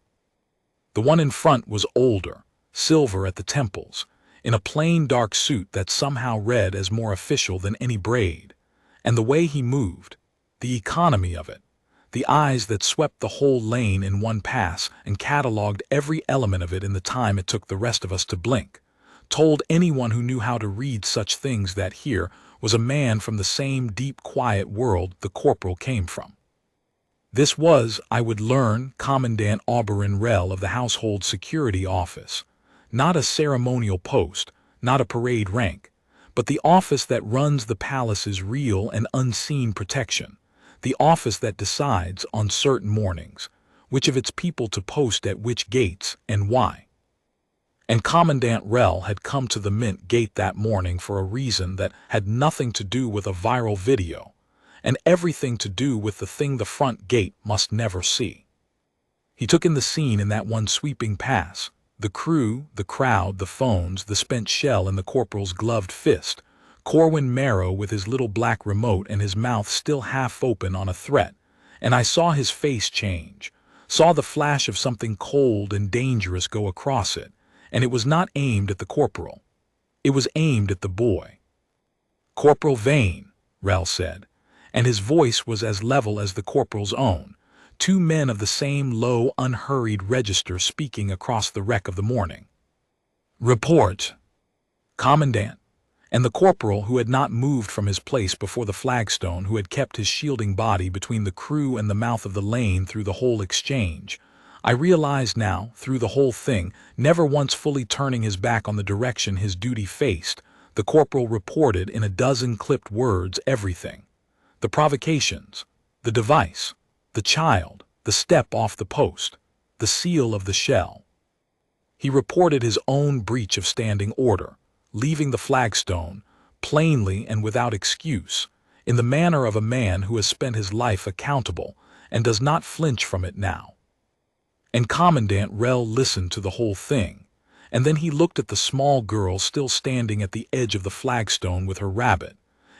Speaker 1: The one in front was older, silver at the temples, in a plain dark suit that somehow read as more official than any braid, and the way he moved, the economy of it, the eyes that swept the whole lane in one pass and catalogued every element of it in the time it took the rest of us to blink, told anyone who knew how to read such things that here was a man from the same deep, quiet world the corporal came from. This was, I would learn, Commandant Auberon Rel of the Household Security Office, not a ceremonial post, not a parade rank, but the office that runs the palace's real and unseen protection, the office that decides, on certain mornings, which of its people to post at which gates and why. And Commandant Rel had come to the Mint Gate that morning for a reason that had nothing to do with a viral video, and everything to do with the thing the front gate must never see. He took in the scene in that one sweeping pass, the crew, the crowd, the phones, the spent shell in the corporal's gloved fist, Corporal Emeric with his little black remote and his mouth still half open on a threat, and I saw his face change, saw the flash of something cold and dangerous go across it, and it was not aimed at the corporal. It was aimed at the boy. "Corporal Vane," Rel said, and his voice was as level as the corporal's own, 2 men of the same low, unhurried register speaking across the wreck of the morning. "Report." "Commandant," and the corporal, who had not moved from his place before the flagstone, who had kept his shielding body between the crew and the mouth of the lane through the whole exchange, I realized now, through the whole thing, never once fully turning his back on the direction his duty faced, the corporal reported in a dozen clipped words everything. The provocations, the device, the child, the step off the post, the seal of the shell. He reported his own breach of standing order, leaving the flagstone, plainly and without excuse, in the manner of a man who has spent his life accountable and does not flinch from it now. And Commandant Rel listened to the whole thing, and then he looked at the small girl still standing at the edge of the flagstone with her rabbit,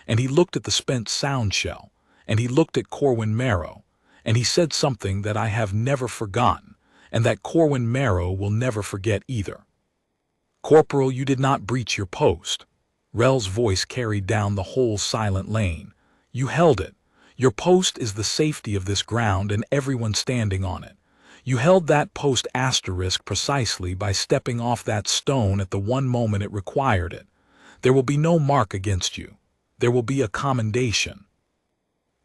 Speaker 1: and he looked at the spent sound shell, and he looked at Corporal Emeric, and he said something that I have never forgotten, and that Corporal Emeric will never forget either. "Corporal, you did not breach your post." Rel's voice carried down the whole silent lane. "You held it. Your post is the safety of this ground and everyone standing on it. You held that post precisely by stepping off that stone at the one moment it required it. There will be no mark against you. There will be a commendation."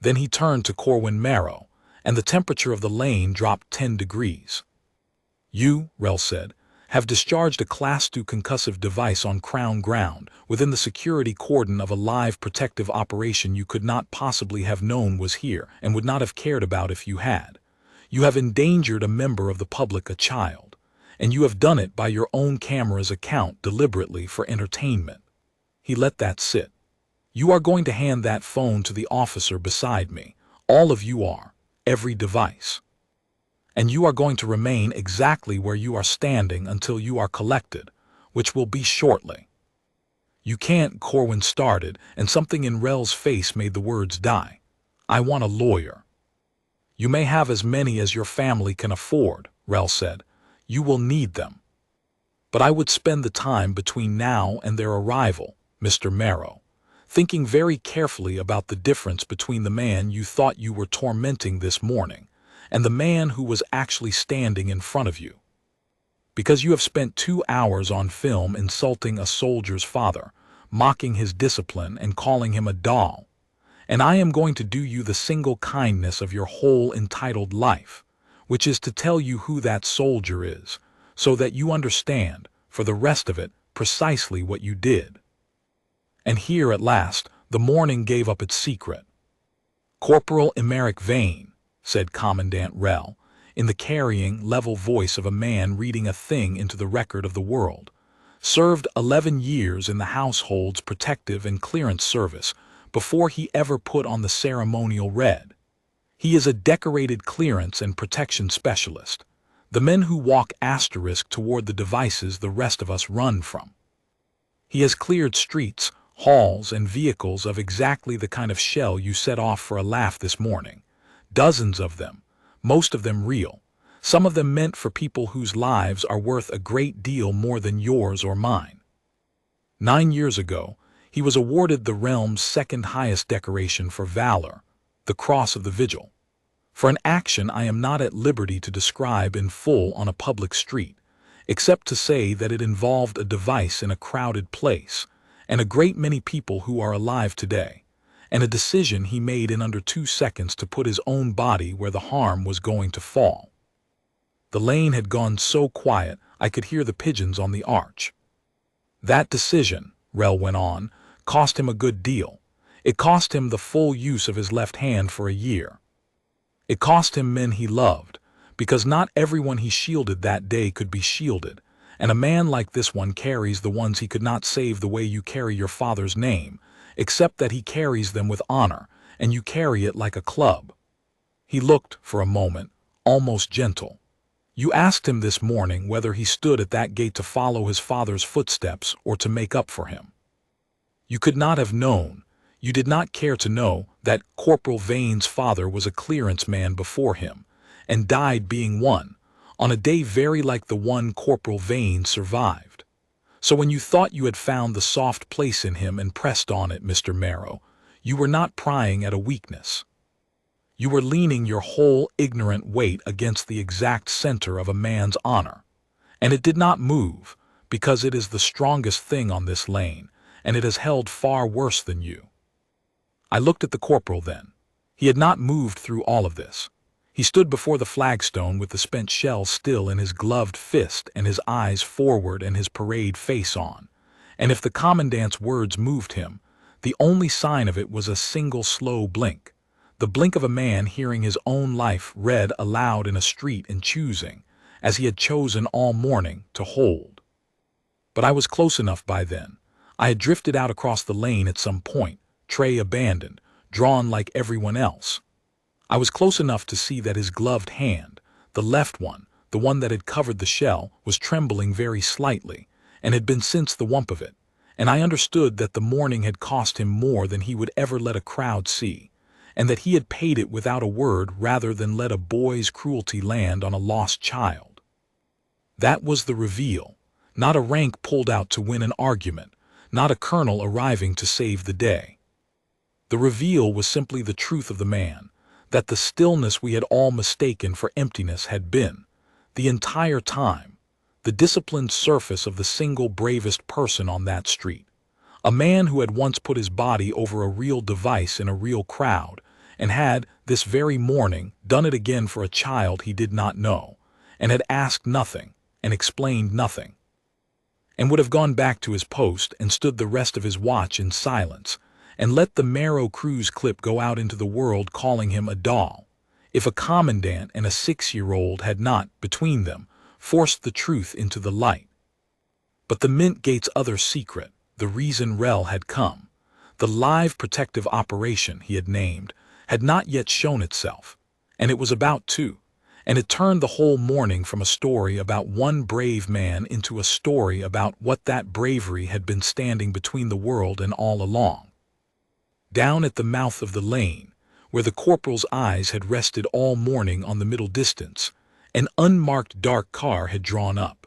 Speaker 1: Then he turned to Corwin Marrow, and the temperature of the lane dropped 10 degrees. "You," Rel said, "have discharged a Class 2 concussive device on Crown ground within the security cordon of a live protective operation you could not possibly have known was here and would not have cared about if you had. You have endangered a member of the public, a child, and you have done it by your own camera's account deliberately for entertainment." He let that sit. "You are going to hand that phone to the officer beside me. All of you are. Every device. And you are going to remain exactly where you are standing until you are collected, which will be shortly." "You can't," Corwin started, and something in Rel's face made the words die. "I want a lawyer." "You may have as many as your family can afford," Rel said. "You will need them. But I would spend the time between now and their arrival, Mr. Marrow, thinking very carefully about the difference between the man you thought you were tormenting this morning and the man who was actually standing in front of you. Because you have spent 2 hours on film insulting a soldier's father, mocking his discipline and calling him a doll, and I am going to do you the single kindness of your whole entitled life, which is to tell you who that soldier is, so that you understand, for the rest of it, precisely what you did." And here at last the morning gave up its secret. "Corporal Emeric Vane," said Commandant Rel, in the carrying, level voice of a man reading a thing into the record of the world, "served 11 years in the household's protective and clearance service before he ever put on the ceremonial red. He is a decorated clearance and protection specialist, the men who walk asterisk toward the devices the rest of us run from. He has cleared streets, halls, and vehicles of exactly the kind of shell you set off for a laugh this morning. Dozens of them, most of them real, some of them meant for people whose lives are worth a great deal more than yours or mine. 9 years ago, he was awarded the realm's second highest decoration for valor, the Cross of the Vigil, for an action I am not at liberty to describe in full on a public street, except to say that it involved a device in a crowded place, and a great many people who are alive today, and a decision he made in under 2 seconds to put his own body where the harm was going to fall. The lane had gone so quiet I could hear the pigeons on the arch. That decision," Rel went on, "cost him a good deal. It cost him the full use of his left hand for a year. It cost him men he loved, because not everyone he shielded that day could be shielded, and a man like this one carries the ones he could not save the way you carry your father's name, except that he carries them with honor, and you carry it like a club." He looked, for a moment, almost gentle. "You asked him this morning whether he stood at that gate to follow his father's footsteps or to make up for him. You could not have known, you did not care to know, that Corporal Vane's father was a clearance man before him, and died being one, on a day very like the one Corporal Vane survived. So when you thought you had found the soft place in him and pressed on it, Mr. Marrow, you were not prying at a weakness. You were leaning your whole ignorant weight against the exact center of a man's honor, and it did not move, because it is the strongest thing on this lane, and it has held far worse than you." I looked at the corporal then. He had not moved through all of this. He stood before the flagstone with the spent shell still in his gloved fist and his eyes forward and his parade face on, and if the commandant's words moved him, the only sign of it was a single slow blink, the blink of a man hearing his own life read aloud in a street and choosing, as he had chosen all morning, to hold. But I was close enough by then. I had drifted out across the lane at some point, tray abandoned, drawn like everyone else. I was close enough to see that his gloved hand, the left one, the one that had covered the shell, was trembling very slightly, and had been since the whump of it, and I understood that the morning had cost him more than he would ever let a crowd see, and that he had paid it without a word rather than let a boy's cruelty land on a lost child. That was the reveal, not a rank pulled out to win an argument, not a colonel arriving to save the day. The reveal was simply the truth of the man, that the stillness we had all mistaken for emptiness had been, the entire time, the disciplined surface of the single bravest person on that street, a man who had once put his body over a real device in a real crowd, and had, this very morning, done it again for a child he did not know, and had asked nothing, and explained nothing, and would have gone back to his post and stood the rest of his watch in silence, and let the Marrow Cruise clip go out into the world calling him a doll, if a commandant and a 6-year-old had not, between them, forced the truth into the light. But the Mint Gate's other secret, the reason Rel had come, the live protective operation he had named, had not yet shown itself, and it was about to, and it turned the whole morning from a story about one brave man into a story about what that bravery had been standing between the world and all along. Down at the mouth of the lane, where the corporal's eyes had rested all morning on the middle distance, an unmarked dark car had drawn up.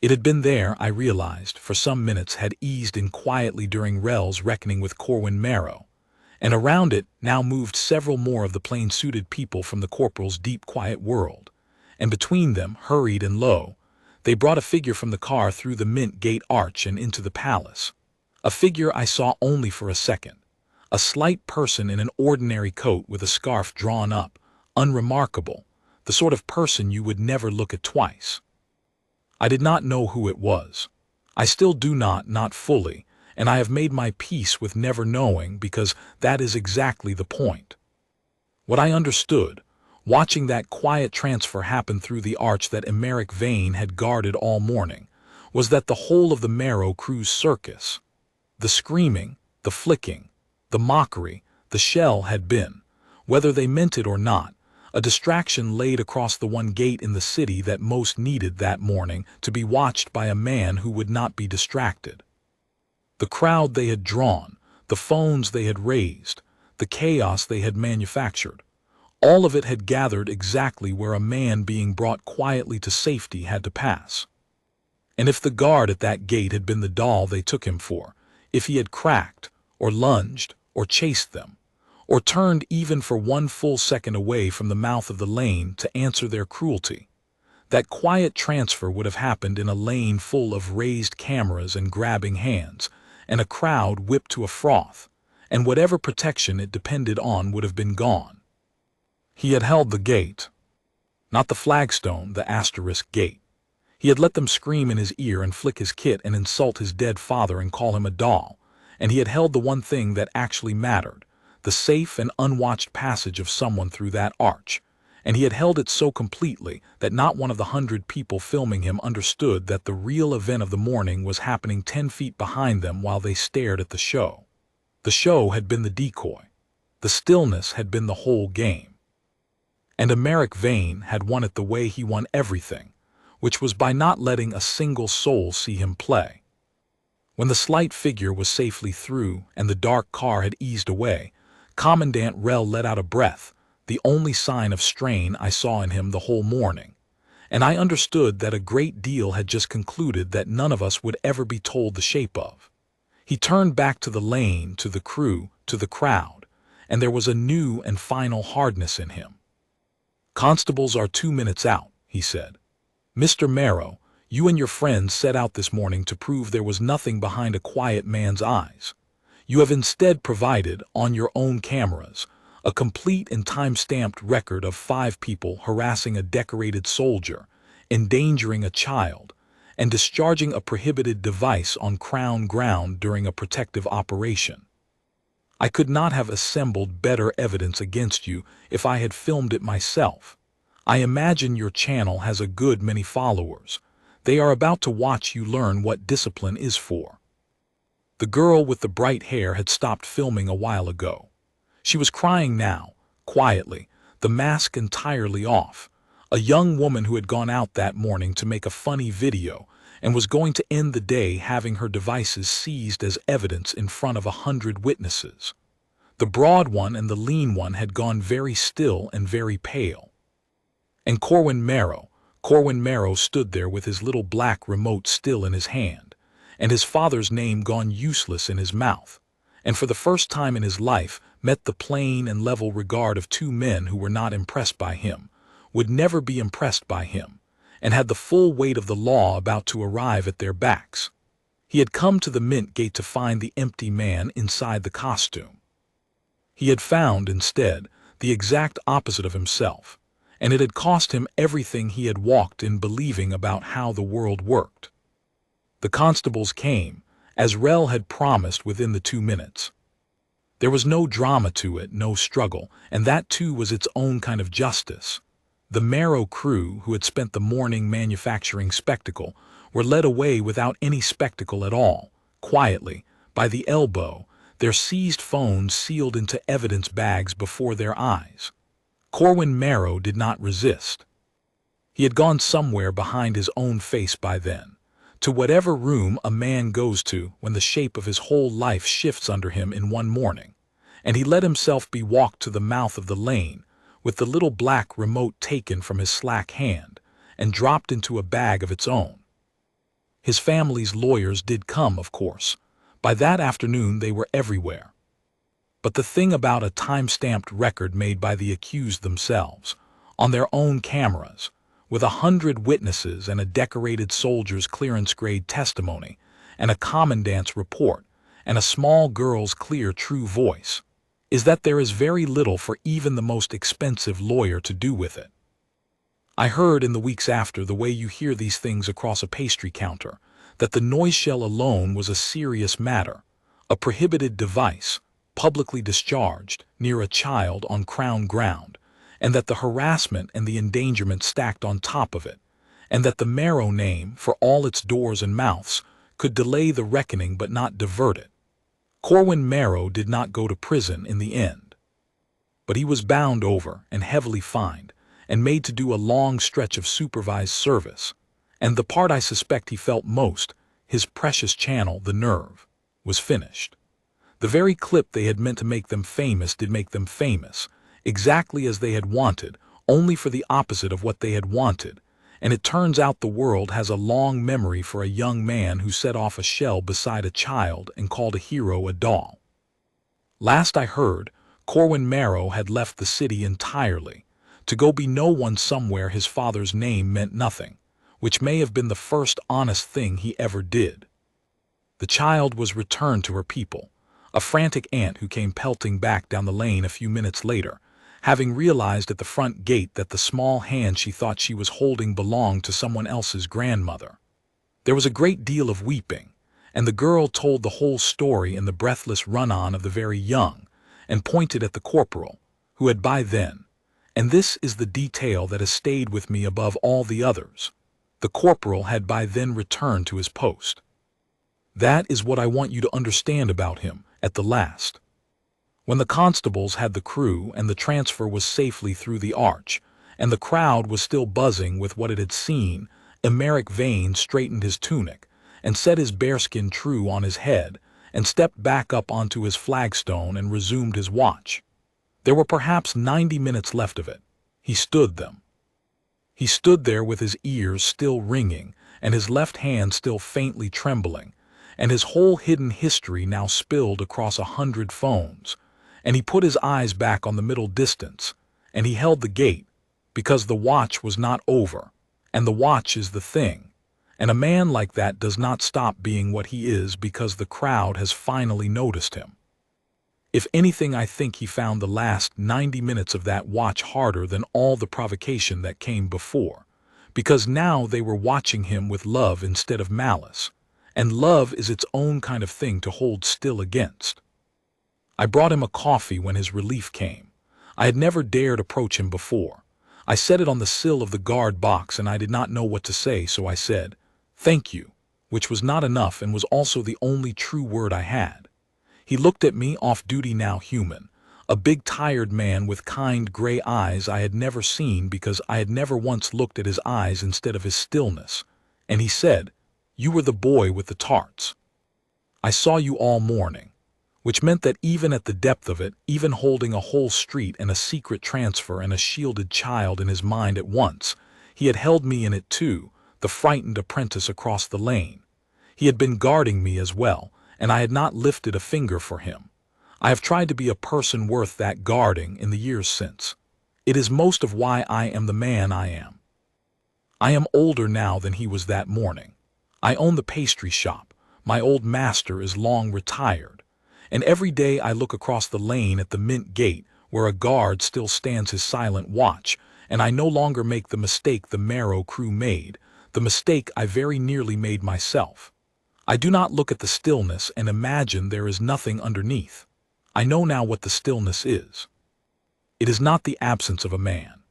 Speaker 1: It had been there, I realized, for some minutes, had eased in quietly during Rel's reckoning with Corwin Marrow, and around it now moved several more of the plain-suited people from the corporal's deep quiet world, and between them, hurried and low, they brought a figure from the car through the Mint Gate arch and into the palace, a figure I saw only for a second, a slight person in an ordinary coat with a scarf drawn up, unremarkable, the sort of person you would never look at twice. I did not know who it was. I still do not fully, and I have made my peace with never knowing, because that is exactly the point. What I understood, watching that quiet transfer happen through the arch that Emeric Vane had guarded all morning, was that the whole of the Marrow Cruise circus, the screaming, the flicking, the mockery, the shell had been, whether they meant it or not, a distraction laid across the one gate in the city that most needed that morning to be watched by a man who would not be distracted. The crowd they had drawn, the phones they had raised, the chaos they had manufactured, all of it had gathered exactly where a man being brought quietly to safety had to pass. And if the guard at that gate had been the doll they took him for, if he had cracked, or lunged, or chased them, or turned even for one full second away from the mouth of the lane to answer their cruelty, that quiet transfer would have happened in a lane full of raised cameras and grabbing hands, and a crowd whipped to a froth, and whatever protection it depended on would have been gone. He had held the gate, not the flagstone, the asterisk gate. He had let them scream in his ear and flick his kit and insult his dead father and call him a doll, and he had held the one thing that actually mattered, the safe and unwatched passage of someone through that arch, and he had held it so completely that not one of the 100 people filming him understood that the real event of the morning was happening 10 feet behind them while they stared at the show. The show had been the decoy. The stillness had been the whole game. And Emeric Vane had won it the way he won everything, which was by not letting a single soul see him play. When the slight figure was safely through and the dark car had eased away, Commandant Rel let out a breath, the only sign of strain I saw in him the whole morning, and I understood that a great deal had just concluded that none of us would ever be told the shape of. He turned back to the lane, to the crew, to the crowd, and there was a new and final hardness in him. "Constables are 2 minutes out," he said. "Mr. Marrow, you and your friends set out this morning to prove there was nothing behind a quiet man's eyes. You have instead provided, on your own cameras, a complete and time-stamped record of 5 people harassing a decorated soldier, endangering a child, and discharging a prohibited device on Crown ground during a protective operation. I could not have assembled better evidence against you if I had filmed it myself. I imagine your channel has a good many followers. They are about to watch you learn what discipline is for." The girl with the bright hair had stopped filming a while ago. She was crying now, quietly, the mask entirely off, a young woman who had gone out that morning to make a funny video and was going to end the day having her devices seized as evidence in front of 100 witnesses. The broad one and the lean one had gone very still and very pale. And Corwin Marrow stood there with his little black remote still in his hand, and his father's name gone useless in his mouth, and for the first time in his life met the plain and level regard of 2 men who were not impressed by him, would never be impressed by him, and had the full weight of the law about to arrive at their backs. He had come to the Mint Gate to find the empty man inside the costume. He had found, instead, the exact opposite of himself, and it had cost him everything he had walked in believing about how the world worked. The constables came, as Rel had promised, within the 2 minutes. There was no drama to it, no struggle, and that too was its own kind of justice. The Marrow crew, who had spent the morning manufacturing spectacle, were led away without any spectacle at all, quietly, by the elbow, their seized phones sealed into evidence bags before their eyes. Corwin Marrow did not resist. He had gone somewhere behind his own face by then, to whatever room a man goes to when the shape of his whole life shifts under him in one morning, and he let himself be walked to the mouth of the lane, with the little black remote taken from his slack hand and dropped into a bag of its own. His family's lawyers did come, of course. By that afternoon they were everywhere. But the thing about a time-stamped record made by the accused themselves, on their own cameras, with 100 witnesses and a decorated soldier's clearance-grade testimony, and a commandant's report, and a small girl's clear, true voice, is that there is very little for even the most expensive lawyer to do with it. I heard in the weeks after, the way you hear these things across a pastry counter, that the noise shell alone was a serious matter, a prohibited device, publicly discharged, near a child on Crown ground, and that the harassment and the endangerment stacked on top of it, and that the Marrow name, for all its doors and mouths, could delay the reckoning but not divert it. Corwin Marrow did not go to prison in the end. But he was bound over and heavily fined, and made to do a long stretch of supervised service, and the part I suspect he felt most, his precious channel, the nerve, was finished. The very clip they had meant to make them famous did make them famous, exactly as they had wanted, only for the opposite of what they had wanted, and it turns out the world has a long memory for a young man who set off a shell beside a child and called a hero a doll. Last I heard, Corwin Marrow had left the city entirely, to go be no one somewhere his father's name meant nothing, which may have been the first honest thing he ever did. The child was returned to her people, a frantic aunt who came pelting back down the lane a few minutes later, having realized at the front gate that the small hand she thought she was holding belonged to someone else's grandmother. There was a great deal of weeping, and the girl told the whole story in the breathless run-on of the very young, and pointed at the corporal, who had by then, and this is the detail that has stayed with me above all the others, the corporal had by then returned to his post. That is what I want you to understand about him, at the last. When the constables had the crew and the transfer was safely through the arch, and the crowd was still buzzing with what it had seen, Emeric Vane straightened his tunic, and set his bearskin true on his head, and stepped back up onto his flagstone and resumed his watch. There were perhaps 90 minutes left of it. He stood them. He stood there with his ears still ringing, and his left hand still faintly trembling, and his whole hidden history now spilled across 100 phones, and he put his eyes back on the middle distance, and he held the gate, because the watch was not over, and the watch is the thing, and a man like that does not stop being what he is because the crowd has finally noticed him. If anything, I think he found the last 90 minutes of that watch harder than all the provocation that came before, because now they were watching him with love instead of malice, and love is its own kind of thing to hold still against. I brought him a coffee when his relief came. I had never dared approach him before. I set it on the sill of the guard box, and I did not know what to say, so I said, "Thank you," which was not enough and was also the only true word I had. He looked at me, off-duty now, human, a big tired man with kind gray eyes I had never seen because I had never once looked at his eyes instead of his stillness, and he said, "You were the boy with the tarts. I saw you all morning," which meant that even at the depth of it, even holding a whole street and a secret transfer and a shielded child in his mind at once, he had held me in it too, the frightened apprentice across the lane. He had been guarding me as well, and I had not lifted a finger for him. I have tried to be a person worth that guarding in the years since. It is most of why I am the man I am. I am older now than he was that morning. I own the pastry shop. My old master is long retired, And every day I look across the lane at the Mint Gate, where a guard still stands his silent watch, and I no longer make the mistake the Marrow crew made, the mistake I very nearly made myself. I do not look at the stillness and imagine there is nothing underneath. I know now what the stillness is. It is not the absence of a man.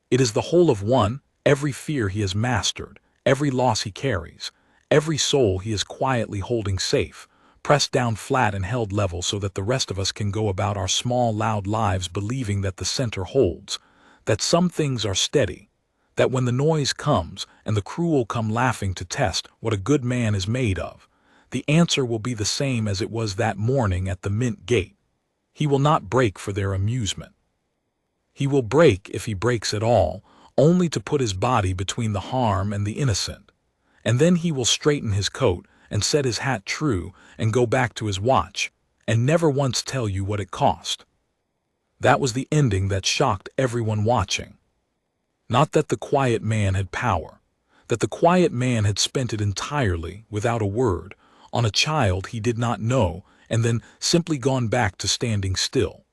Speaker 1: It is the whole of one, every fear he has mastered, every loss he carries, every soul he is quietly holding safe, pressed down flat and held level so that the rest of us can go about our small, loud lives believing that the center holds, that some things are steady, that when the noise comes and the cruel come laughing to test what a good man is made of, the answer will be the same as it was that morning at the Mint Gate. He will not break for their amusement. He will break, if he breaks at all, only to put his body between the harm and the innocent. And then he will straighten his coat and set his hat true and go back to his watch, and never once tell you what it cost. That was the ending that shocked everyone watching. Not that the quiet man had power, that the quiet man had spent it entirely, without a word, on a child he did not know, and then simply gone back to standing still.